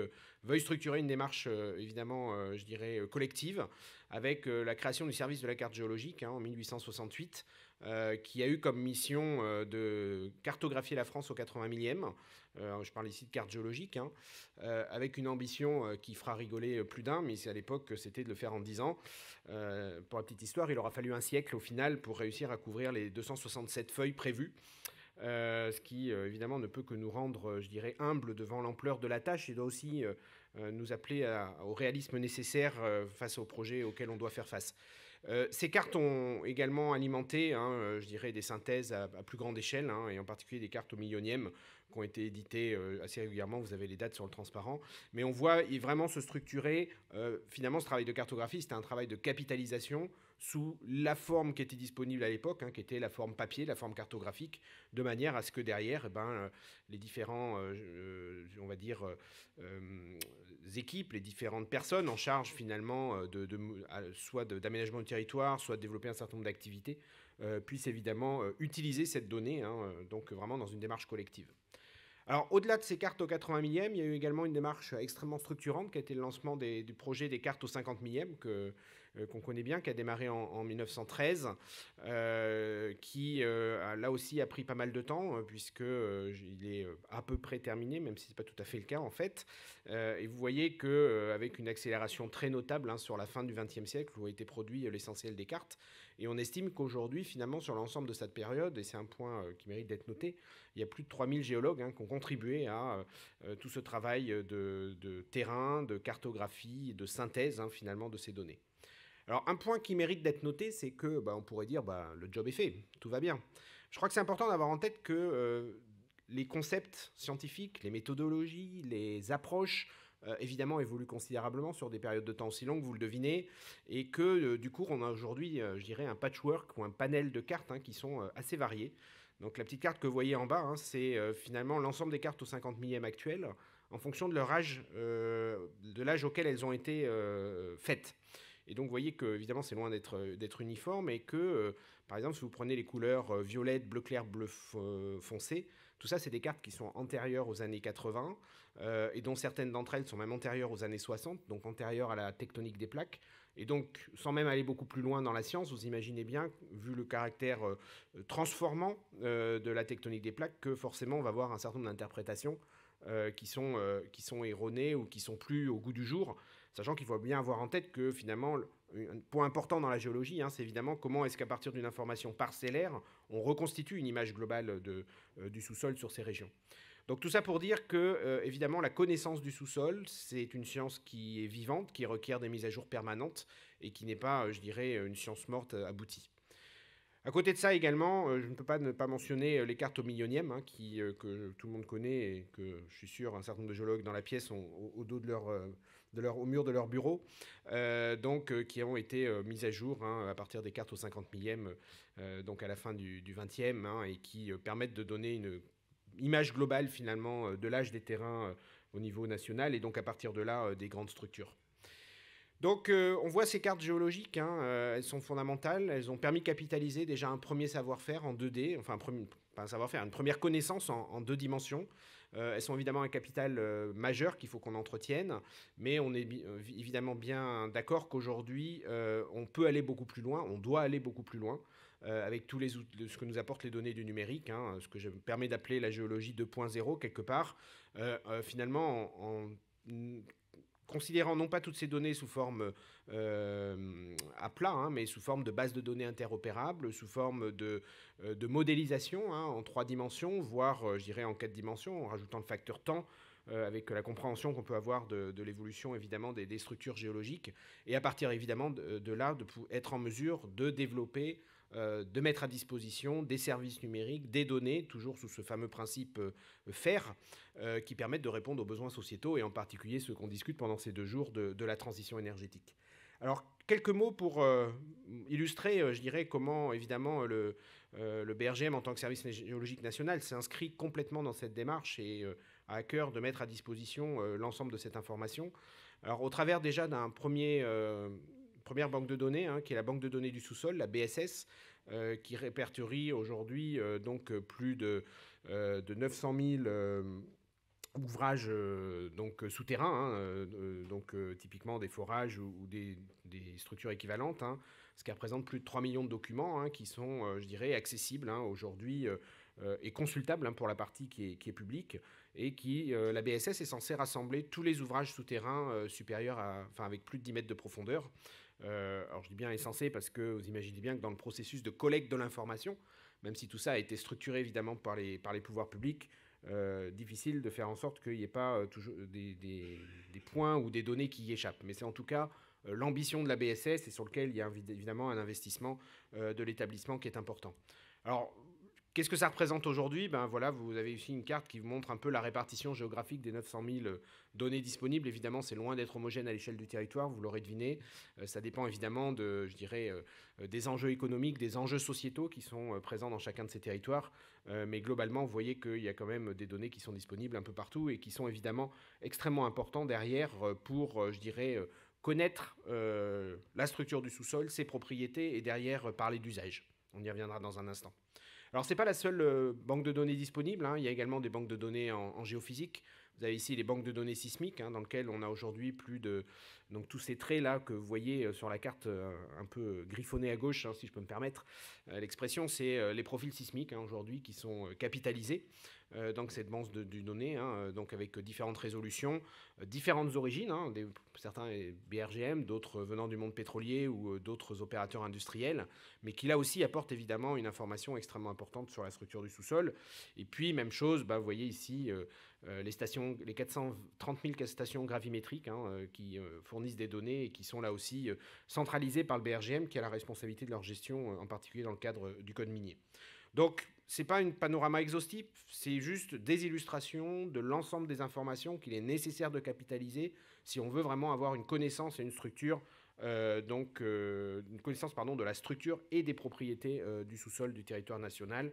veuille structurer une démarche évidemment, je dirais, collective, avec la création du service de la carte géologique, hein, en 1868, qui a eu comme mission de cartographier la France au 80 millième. Je parle ici de carte géologique, hein, avec une ambition qui fera rigoler plus d'un, mais à l'époque c'était de le faire en 10 ans. Pour la petite histoire, il aura fallu un siècle au final pour réussir à couvrir les 267 feuilles prévues. Ce qui évidemment ne peut que nous rendre, je dirais, humbles devant l'ampleur de la tâche, et doit aussi nous appeler au réalisme nécessaire face aux projets auxquels on doit faire face. Ces cartes ont également alimenté, hein, je dirais, des synthèses à plus grande échelle, hein, et en particulier des cartes au millionième qui ont été éditées assez régulièrement. Vous avez les dates sur le transparent. Mais on voit vraiment se structurer. Finalement, ce travail de cartographie, c'était un travail de capitalisation sous la forme qui était disponible à l'époque, hein, qui était la forme papier, la forme cartographique, de manière à ce que derrière, les différents, on va dire, équipes, les différentes personnes en charge finalement soit d'aménagement du territoire, soit de développer un certain nombre d'activités, puissent évidemment utiliser cette donnée, hein, donc vraiment dans une démarche collective. Alors, au-delà de ces cartes au 80 millième, il y a eu également une démarche extrêmement structurante qui a été le lancement du projet des cartes au 50 millième, qu'on connaît bien, qui a démarré en 1913, qui là aussi a pris pas mal de temps, puisqu'il est à peu près terminé, même si ce n'est pas tout à fait le cas en fait. Et vous voyez qu'avec une accélération très notable, hein, sur la fin du XXe siècle, où a été produit l'essentiel des cartes. Et on estime qu'aujourd'hui, finalement, sur l'ensemble de cette période, et c'est un point qui mérite d'être noté, il y a plus de 3000 géologues, hein, qui ont contribué à tout ce travail de terrain, de cartographie, de synthèse, hein, finalement, de ces données. Alors, un point qui mérite d'être noté, c'est que, on pourrait dire, le job est fait, tout va bien. Je crois que c'est important d'avoir en tête que les concepts scientifiques, les méthodologies, les approches, évidemment, évoluent considérablement sur des périodes de temps aussi longues, vous le devinez, et que, du coup, on a aujourd'hui, je dirais, un patchwork ou un panel de cartes, hein, qui sont assez variées. Donc, la petite carte que vous voyez en bas, hein, c'est finalement l'ensemble des cartes au 50 millième actuelles, en fonction de leur âge, de l'âge auquel elles ont été faites. Et donc, vous voyez que, évidemment, c'est loin d'être uniforme, et que, par exemple, si vous prenez les couleurs violette, bleu clair, bleu foncé, tout ça, c'est des cartes qui sont antérieures aux années 80, et dont certaines d'entre elles sont même antérieures aux années 60, donc antérieures à la tectonique des plaques. Et donc, sans même aller beaucoup plus loin dans la science, vous imaginez bien, vu le caractère transformant de la tectonique des plaques, que forcément, on va avoir un certain nombre d'interprétations qui sont erronées ou qui sont plus au goût du jour, sachant qu'il faut bien avoir en tête que finalement, un point important dans la géologie, hein, c'est évidemment comment est-ce qu'à partir d'une information parcellaire, on reconstitue une image globale du sous-sol sur ces régions. Donc tout ça pour dire que, évidemment, la connaissance du sous-sol, c'est une science qui est vivante, qui requiert des mises à jour permanentes et qui n'est pas, je dirais, une science morte aboutie. À côté de ça également, je ne peux pas ne pas mentionner les cartes au millionième, hein, que tout le monde connaît et que je suis sûr un certain nombre de géologues dans la pièce ont au dos au mur de leur bureau, qui ont été mises à jour, hein, à partir des cartes au 50 millième, donc à la fin du 20e, hein, et qui permettent de donner une image globale finalement de l'âge des terrains au niveau national, et donc à partir de là des grandes structures. Donc, on voit ces cartes géologiques, hein, elles sont fondamentales. Elles ont permis de capitaliser déjà un premier savoir-faire en 2D, enfin, pas un savoir-faire, une première connaissance en 2 dimensions. Elles sont évidemment un capital majeur qu'il faut qu'on entretienne, mais on est évidemment bien d'accord qu'aujourd'hui, on peut aller beaucoup plus loin, on doit aller beaucoup plus loin. Avec tous les outils, ce que nous apportent les données du numérique, hein, ce que je me permets d'appeler la géologie 2.0 quelque part, finalement en considérant non pas toutes ces données sous forme à plat, hein, mais sous forme de bases de données interopérables, sous forme de modélisation, hein, en 3 dimensions, voire je dirais en 4 dimensions, en rajoutant le facteur temps, avec la compréhension qu'on peut avoir de l'évolution évidemment des structures géologiques, et à partir évidemment de là, être en mesure de développer, de mettre à disposition des services numériques, des données, toujours sous ce fameux principe FAIR, qui permettent de répondre aux besoins sociétaux, et en particulier ceux qu'on discute pendant ces 2 jours de la transition énergétique. Alors, quelques mots pour illustrer, je dirais, comment évidemment le BRGM en tant que service géologique national s'inscrit complètement dans cette démarche et a à cœur de mettre à disposition l'ensemble de cette information. Alors, au travers déjà d'un première banque de données, hein, qui est la banque de données du sous-sol, la BSS, qui répertorie aujourd'hui donc plus de 900 000 ouvrages donc souterrains, hein, donc typiquement des forages ou des structures équivalentes, hein, ce qui représente plus de 3 millions de documents, hein, qui sont, je dirais, accessibles, hein, aujourd'hui et consultables, hein, pour la partie qui est publique, et qui, la BSS est censée rassembler tous les ouvrages souterrains supérieurs enfin, avec plus de 10 mètres de profondeur. Alors je dis bien est censé parce que vous imaginez bien que dans le processus de collecte de l'information, même si tout ça a été structuré évidemment par les pouvoirs publics, difficile de faire en sorte qu'il n'y ait pas toujours des points ou des données qui y échappent. Mais c'est en tout cas l'ambition de la BSS et sur lequel il y a évidemment un investissement de l'établissement qui est important. Alors, qu'est-ce que ça représente aujourd'hui ? Ben voilà, vous avez ici une carte qui vous montre un peu la répartition géographique des 900 000 données disponibles. Évidemment, c'est loin d'être homogène à l'échelle du territoire, vous l'aurez deviné. Ça dépend évidemment je dirais, des enjeux économiques, des enjeux sociétaux qui sont présents dans chacun de ces territoires. Mais globalement, vous voyez qu'il y a quand même des données qui sont disponibles un peu partout et qui sont évidemment extrêmement importantes derrière pour, je dirais, connaître la structure du sous-sol, ses propriétés et derrière parler d'usage. On y reviendra dans un instant. Alors, ce n'est pas la seule banque de données disponible, hein. Il y a également des banques de données en géophysique. Vous avez ici les banques de données sismiques, hein, dans lesquelles on a aujourd'hui plus de... Donc, tous ces traits-là que vous voyez sur la carte un peu griffonnés à gauche, hein, si je peux me permettre l'expression, c'est les profils sismiques, hein, aujourd'hui qui sont capitalisés. Donc cette banque de données, hein, donc avec différentes résolutions, différentes origines, hein, certains BRGM, d'autres venant du monde pétrolier ou d'autres opérateurs industriels, mais qui là aussi apportent évidemment une information extrêmement importante sur la structure du sous-sol. Et puis même chose, vous voyez ici les 430 000 stations gravimétriques, hein, qui fournissent des données et qui sont là aussi centralisées par le BRGM, qui a la responsabilité de leur gestion, en particulier dans le cadre du code minier. Donc, ce n'est pas un panorama exhaustif, c'est juste des illustrations de l'ensemble des informations qu'il est nécessaire de capitaliser si on veut vraiment avoir une connaissance et une structure, une connaissance de la structure et des propriétés du sous-sol du territoire national.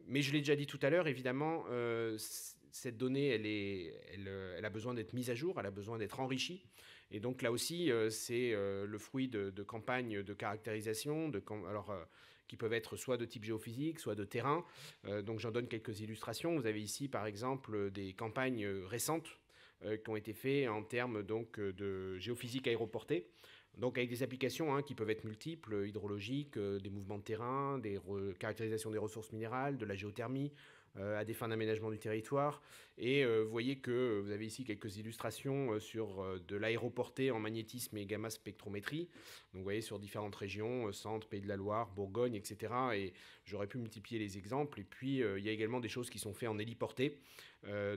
Mais je l'ai déjà dit tout à l'heure, évidemment, cette donnée, elle a besoin d'être mise à jour, elle a besoin d'être enrichie. Et donc là aussi, c'est le fruit de campagnes de caractérisation, qui peuvent être soit de type géophysique, soit de terrain. Donc j'en donne quelques illustrations. Vous avez ici, par exemple, des campagnes récentes qui ont été faites en termes donc, de géophysique aéroportée. Donc avec des applications, hein, qui peuvent être multiples, hydrologiques, des mouvements de terrain, des caractérisations des ressources minérales, de la géothermie, à des fins d'aménagement du territoire. Et vous voyez que vous avez ici quelques illustrations sur de l'aéroporté en magnétisme et gamma spectrométrie. Donc vous voyez sur différentes régions, Centre, Pays de la Loire, Bourgogne, etc. Et j'aurais pu multiplier les exemples. Et puis il y a également des choses qui sont faites en héliporté.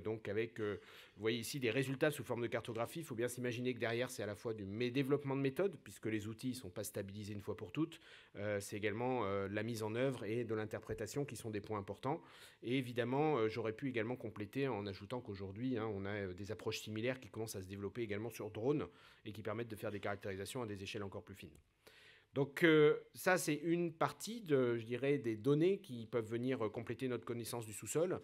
Donc avec, vous voyez ici des résultats sous forme de cartographie. Il faut bien s'imaginer que derrière, c'est à la fois du développement de méthodes, puisque les outils ne sont pas stabilisés une fois pour toutes. C'est également la mise en œuvre et de l'interprétation qui sont des points importants. Et évidemment, j'aurais pu également compléter en ajoutant qu'aujourd'hui, hein, on a des approches similaires qui commencent à se développer également sur drone et qui permettent de faire des caractérisations à des échelles encore plus fines. Donc ça, c'est une partie, je dirais, des données qui peuvent venir compléter notre connaissance du sous-sol.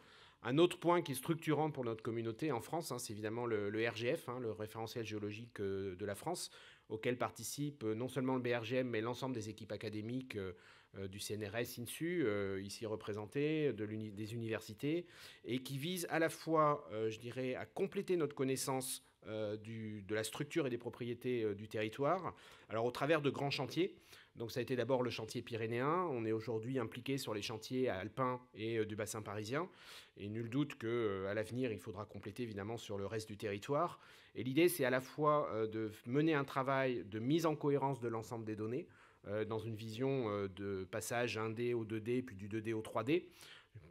Un autre point qui est structurant pour notre communauté en France, c'est évidemment le RGF, le référentiel géologique de la France, auquel participe non seulement le BRGM, mais l'ensemble des équipes académiques du CNRS INSU, ici représentées, des universités, et qui vise à la fois, je dirais, à compléter notre connaissance de la structure et des propriétés du territoire, alors au travers de grands chantiers. Donc ça a été d'abord le chantier pyrénéen, on est aujourd'hui impliqué sur les chantiers alpins et du bassin parisien, et nul doute qu'à l'avenir, il faudra compléter évidemment sur le reste du territoire. Et l'idée, c'est à la fois de mener un travail de mise en cohérence de l'ensemble des données, dans une vision de passage 1D au 2D, puis du 2D au 3D.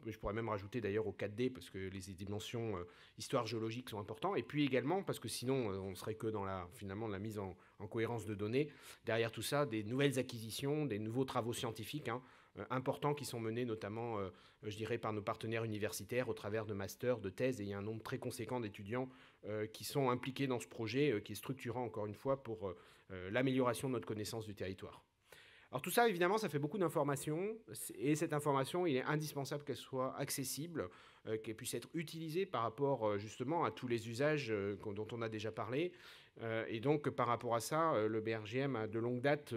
Je pourrais même rajouter d'ailleurs au 4D, parce que les dimensions histoire géologique sont importantes. Et puis également, parce que sinon, on ne serait que dans finalement la mise en cohérence de données. Derrière tout ça, des nouvelles acquisitions, des nouveaux travaux scientifiques importants qui sont menés notamment, je dirais, par nos partenaires universitaires au travers de masters, de thèses. Et il y a un nombre très conséquent d'étudiants qui sont impliqués dans ce projet, qui est structurant, encore une fois, pour l'amélioration de notre connaissance du territoire. Alors tout ça, évidemment, ça fait beaucoup d'informations, et cette information, il est indispensable qu'elle soit accessible, qu'elle puisse être utilisée par rapport justement à tous les usages dont on a déjà parlé. Et donc par rapport à ça, le BRGM a de longue date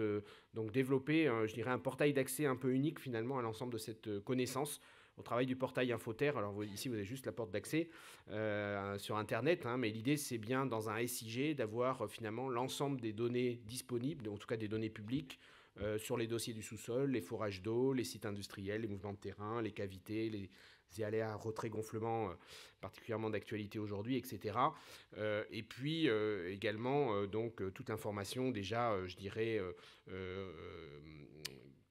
donc développé, je dirais, un portail d'accès un peu unique finalement à l'ensemble de cette connaissance. Au travail du portail Infoterre, alors ici vous avez juste la porte d'accès sur Internet, mais l'idée c'est bien dans un SIG d'avoir finalement l'ensemble des données disponibles, en tout cas des données publiques, sur les dossiers du sous-sol, les forages d'eau, les sites industriels, les mouvements de terrain, les cavités, les aléas retrait-gonflement particulièrement d'actualité aujourd'hui, etc. Et puis également donc toute l'information déjà, je dirais,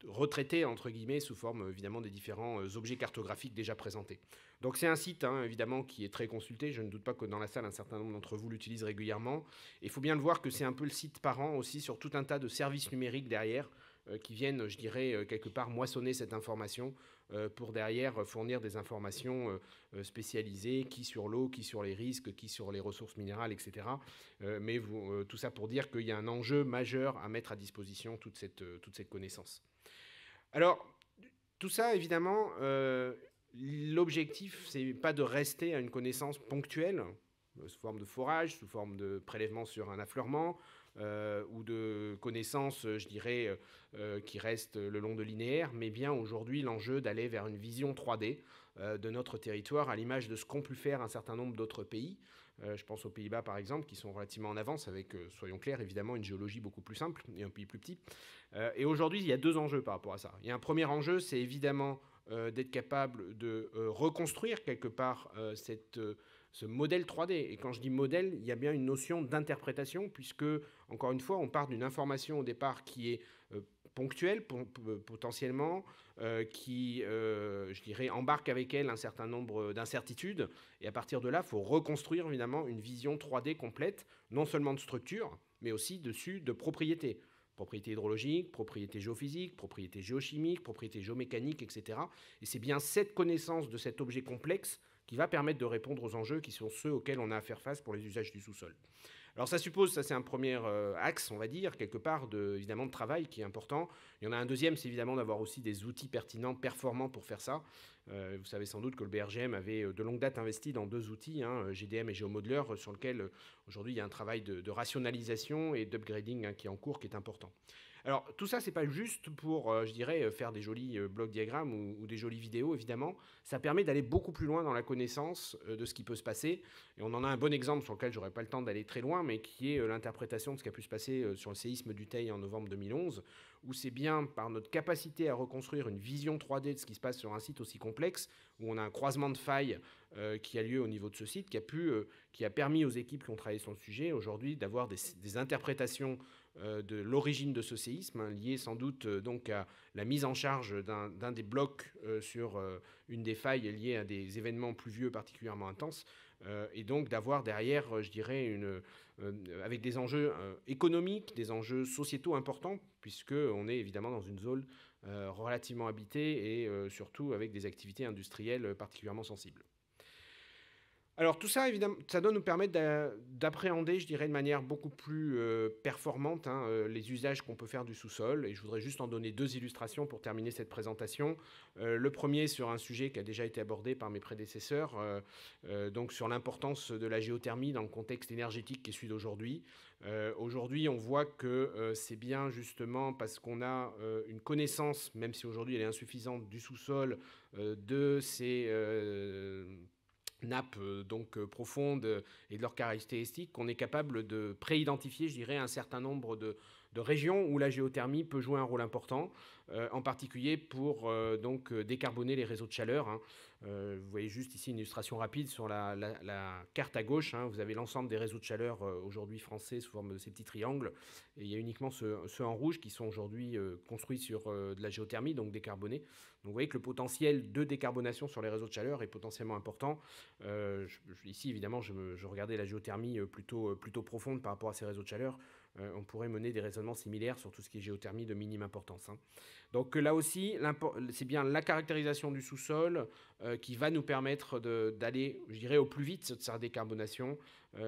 retraitée entre guillemets sous forme évidemment des différents objets cartographiques déjà présentés. Donc c'est un site évidemment qui est très consulté. Je ne doute pas que dans la salle un certain nombre d'entre vous l'utilisent régulièrement. Il faut bien le voir que c'est un peu le site parent aussi sur tout un tas de services numériques derrière qui viennent, je dirais, quelque part moissonner cette information pour derrière fournir des informations spécialisées, qui sur l'eau, qui sur les risques, qui sur les ressources minérales, etc. Mais tout ça pour dire qu'il y a un enjeu majeur à mettre à disposition toute cette connaissance. Alors, tout ça, évidemment, l'objectif, c'est pas de rester à une connaissance ponctuelle, sous forme de forage, sous forme de prélèvement sur un affleurement, ou de connaissances, je dirais, qui restent le long de linéaire, mais bien aujourd'hui l'enjeu d'aller vers une vision 3D de notre territoire, à l'image de ce qu'ont pu faire un certain nombre d'autres pays. Je pense aux Pays-Bas, par exemple, qui sont relativement en avance, avec, soyons clairs, évidemment, une géologie beaucoup plus simple et un pays plus petit. Et aujourd'hui, il y a deux enjeux par rapport à ça. Il y a un premier enjeu, c'est évidemment d'être capable de reconstruire quelque part ce modèle 3D. Et quand je dis modèle, il y a bien une notion d'interprétation, puisque, encore une fois, on part d'une information au départ qui est ponctuelle, potentiellement, qui, je dirais, embarque avec elle un certain nombre d'incertitudes. Et à partir de là, il faut reconstruire, évidemment, une vision 3D complète, non seulement de structure, mais aussi dessus de propriétés. Propriétés hydrologiques, propriétés géophysiques, propriétés géochimiques, propriétés géomécaniques, etc. Et c'est bien cette connaissance de cet objet complexe qui va permettre de répondre aux enjeux qui sont ceux auxquels on a à faire face pour les usages du sous-sol. Alors ça suppose, ça c'est un premier axe, on va dire, quelque part, évidemment, de travail qui est important. Il y en a un deuxième, c'est évidemment d'avoir aussi des outils pertinents, performants pour faire ça. Vous savez sans doute que le BRGM avait de longue date investi dans deux outils, GDM et GeoModeler, sur lesquels aujourd'hui il y a un travail de rationalisation et d'upgrading qui est en cours, qui est important. Alors tout ça, c'est pas juste pour, je dirais, faire des jolis blocs diagrammes ou des jolies vidéos, évidemment. Ça permet d'aller beaucoup plus loin dans la connaissance de ce qui peut se passer. Et on en a un bon exemple sur lequel j'aurais pas le temps d'aller très loin, mais qui est l'interprétation de ce qui a pu se passer sur le séisme du Teil en novembre 2011, où c'est bien par notre capacité à reconstruire une vision 3D de ce qui se passe sur un site aussi complexe, où on a un croisement de failles qui a lieu au niveau de ce site, qui a permis aux équipes qui ont travaillé sur le sujet aujourd'hui d'avoir des interprétations de l'origine de ce séisme, lié sans doute donc à la mise en charge d'un des blocs sur une des failles liées à des événements pluvieux particulièrement intenses, et donc d'avoir derrière, je dirais, avec des enjeux économiques, des enjeux sociétaux importants, puisqu'on est évidemment dans une zone relativement habitée et surtout avec des activités industrielles particulièrement sensibles. Alors tout ça, évidemment, ça doit nous permettre d'appréhender, je dirais, de manière beaucoup plus performante les usages qu'on peut faire du sous-sol. Et je voudrais juste en donner 2 illustrations pour terminer cette présentation. Le premier sur un sujet qui a déjà été abordé par mes prédécesseurs, donc sur l'importance de la géothermie dans le contexte énergétique qui est celui d'aujourd'hui. Aujourd'hui, on voit que c'est bien justement parce qu'on a une connaissance, même si aujourd'hui elle est insuffisante, du sous-sol, de ces nappes profondes et de leurs caractéristiques, qu'on est capable de préidentifier, je dirais, un certain nombre de régions où la géothermie peut jouer un rôle important, en particulier pour décarboner les réseaux de chaleur. Vous voyez juste ici une illustration rapide sur la carte à gauche. Vous avez l'ensemble des réseaux de chaleur aujourd'hui français sous forme de ces petits triangles. Et il y a uniquement ceux en rouge qui sont aujourd'hui construits sur de la géothermie, donc décarbonés. Donc vous voyez que le potentiel de décarbonation sur les réseaux de chaleur est potentiellement important. Ici, évidemment, je regardais la géothermie plutôt profonde par rapport à ces réseaux de chaleur. On pourrait mener des raisonnements similaires sur tout ce qui est géothermie de minime importance. Donc là aussi, c'est bien la caractérisation du sous-sol qui va nous permettre d'aller, je dirais, au plus vite sur sa décarbonation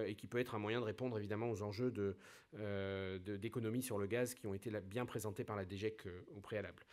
et qui peut être un moyen de répondre évidemment aux enjeux d'économie sur le gaz qui ont été bien présentés par la DGEC au préalable.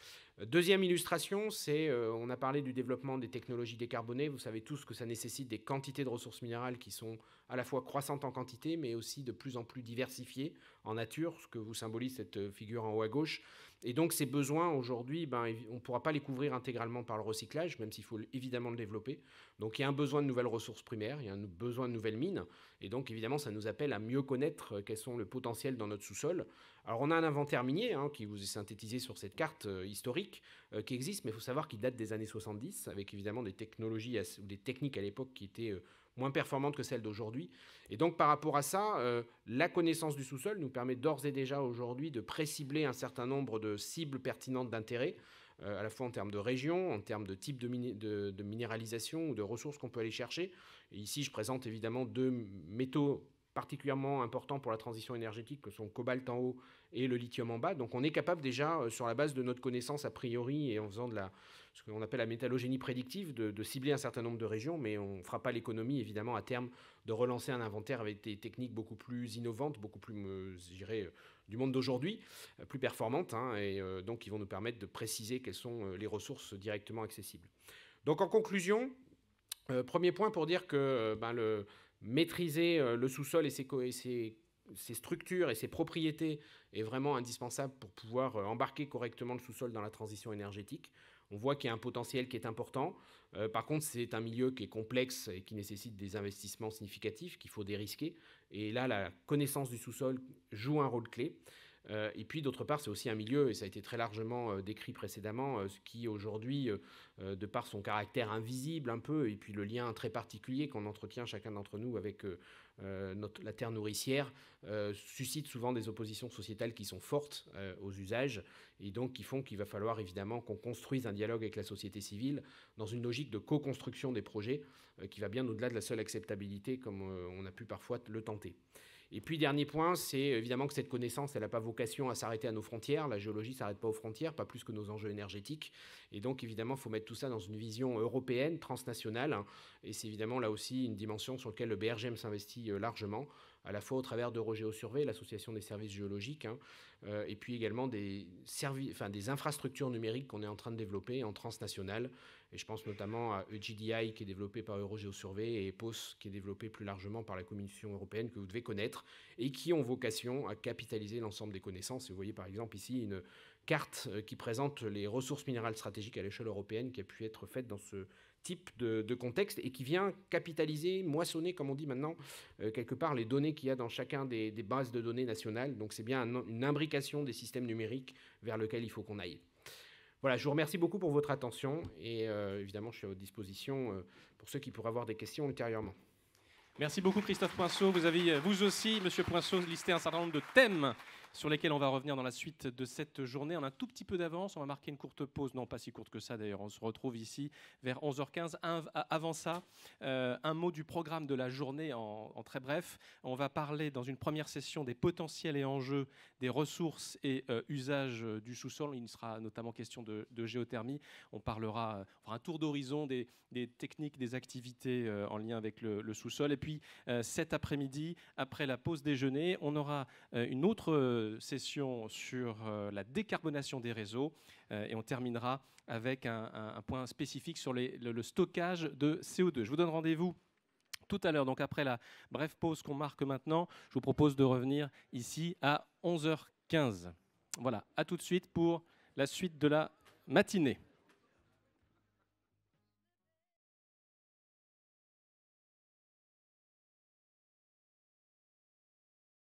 Deuxième illustration, on a parlé du développement des technologies décarbonées. Vous savez tous que ça nécessite des quantités de ressources minérales qui sont à la fois croissantes en quantité, mais aussi de plus en plus diversifiées en nature, ce que vous symbolise cette figure en haut à gauche. Et donc ces besoins aujourd'hui, on ne pourra pas les couvrir intégralement par le recyclage, même s'il faut évidemment le développer. Donc il y a un besoin de nouvelles ressources primaires, il y a un besoin de nouvelles mines. Et donc évidemment, ça nous appelle à mieux connaître quels sont le potentiel dans notre sous-sol. Alors on a un inventaire minier qui vous est synthétisé sur cette carte historique qui existe, mais il faut savoir qu'il date des années 70, avec évidemment des technologies ou des techniques à l'époque qui étaient moins performantes que celles d'aujourd'hui. Et donc par rapport à ça, la connaissance du sous-sol nous permet d'ores et déjà aujourd'hui de précibler un certain nombre de cibles pertinentes d'intérêt, à la fois en termes de région, en termes de type de minéralisation ou de ressources qu'on peut aller chercher. Et ici, je présente évidemment 2 métaux particulièrement importants pour la transition énergétique, que sont le cobalt en haut et le lithium en bas. Donc on est capable déjà, sur la base de notre connaissance a priori et en faisant ce qu'on appelle la métallogénie prédictive, de cibler un certain nombre de régions, mais on ne fera pas l'économie, évidemment, à terme, de relancer un inventaire avec des techniques beaucoup plus innovantes, beaucoup plus, je dirais, du monde d'aujourd'hui, plus performantes, et donc qui vont nous permettre de préciser quelles sont les ressources directement accessibles. Donc en conclusion, premier point pour dire que maîtriser le sous-sol et ses structures et ses propriétés est vraiment indispensable pour pouvoir embarquer correctement le sous-sol dans la transition énergétique. On voit qu'il y a un potentiel qui est important. Par contre, c'est un milieu qui est complexe et qui nécessite des investissements significatifs qu'il faut dérisquer. Et là, la connaissance du sous-sol joue un rôle clé. Et puis d'autre part, c'est aussi un milieu, et ça a été très largement décrit précédemment, qui aujourd'hui, de par son caractère invisible un peu, et puis le lien très particulier qu'on entretient chacun d'entre nous avec la terre nourricière, suscite souvent des oppositions sociétales qui sont fortes aux usages, et donc qui font qu'il va falloir évidemment qu'on construise un dialogue avec la société civile dans une logique de co-construction des projets qui va bien au-delà de la seule acceptabilité comme on a pu parfois le tenter. Et puis, dernier point, c'est évidemment que cette connaissance, elle n'a pas vocation à s'arrêter à nos frontières. La géologie ne s'arrête pas aux frontières, pas plus que nos enjeux énergétiques. Et donc, évidemment, il faut mettre tout ça dans une vision européenne, transnationale. Et c'est évidemment là aussi une dimension sur laquelle le BRGM s'investit largement, à la fois au travers d'Eurogéosurvey, l'association des services géologiques, et puis également des infrastructures numériques qu'on est en train de développer en transnational. Et je pense notamment à EGDI qui est développé par Eurogéosurvey et EPOS qui est développé plus largement par la Commission européenne que vous devez connaître et qui ont vocation à capitaliser l'ensemble des connaissances. Et vous voyez par exemple ici une carte qui présente les ressources minérales stratégiques à l'échelle européenne qui a pu être faite dans ce type de contexte et qui vient capitaliser, moissonner, comme on dit maintenant, quelque part les données qu'il y a dans chacun des bases de données nationales. Donc c'est bien une imbrication des systèmes numériques vers lequel il faut qu'on aille. Voilà, je vous remercie beaucoup pour votre attention et évidemment, je suis à votre disposition pour ceux qui pourraient avoir des questions ultérieurement. Merci beaucoup Christophe Poinceau. Vous avez vous aussi, Monsieur Poinceau, listé un certain nombre de thèmes sur lesquels on va revenir dans la suite de cette journée. On a un tout petit peu d'avance, on va marquer une courte pause, non pas si courte que ça d'ailleurs, on se retrouve ici vers 11h15. Avant ça, un mot du programme de la journée en très bref. On va parler dans une première session des potentiels et enjeux des ressources et usages du sous-sol. Il sera notamment question de géothermie. On fera un tour d'horizon des techniques, des activités en lien avec le sous-sol. Et puis cet après-midi, après la pause déjeuner, on aura une autre session sur la décarbonation des réseaux et on terminera avec un point spécifique sur le stockage de CO2. Je vous donne rendez-vous tout à l'heure, donc après la brève pause qu'on marque maintenant. Je vous propose de revenir ici à 11h15. Voilà, à tout de suite pour la suite de la matinée.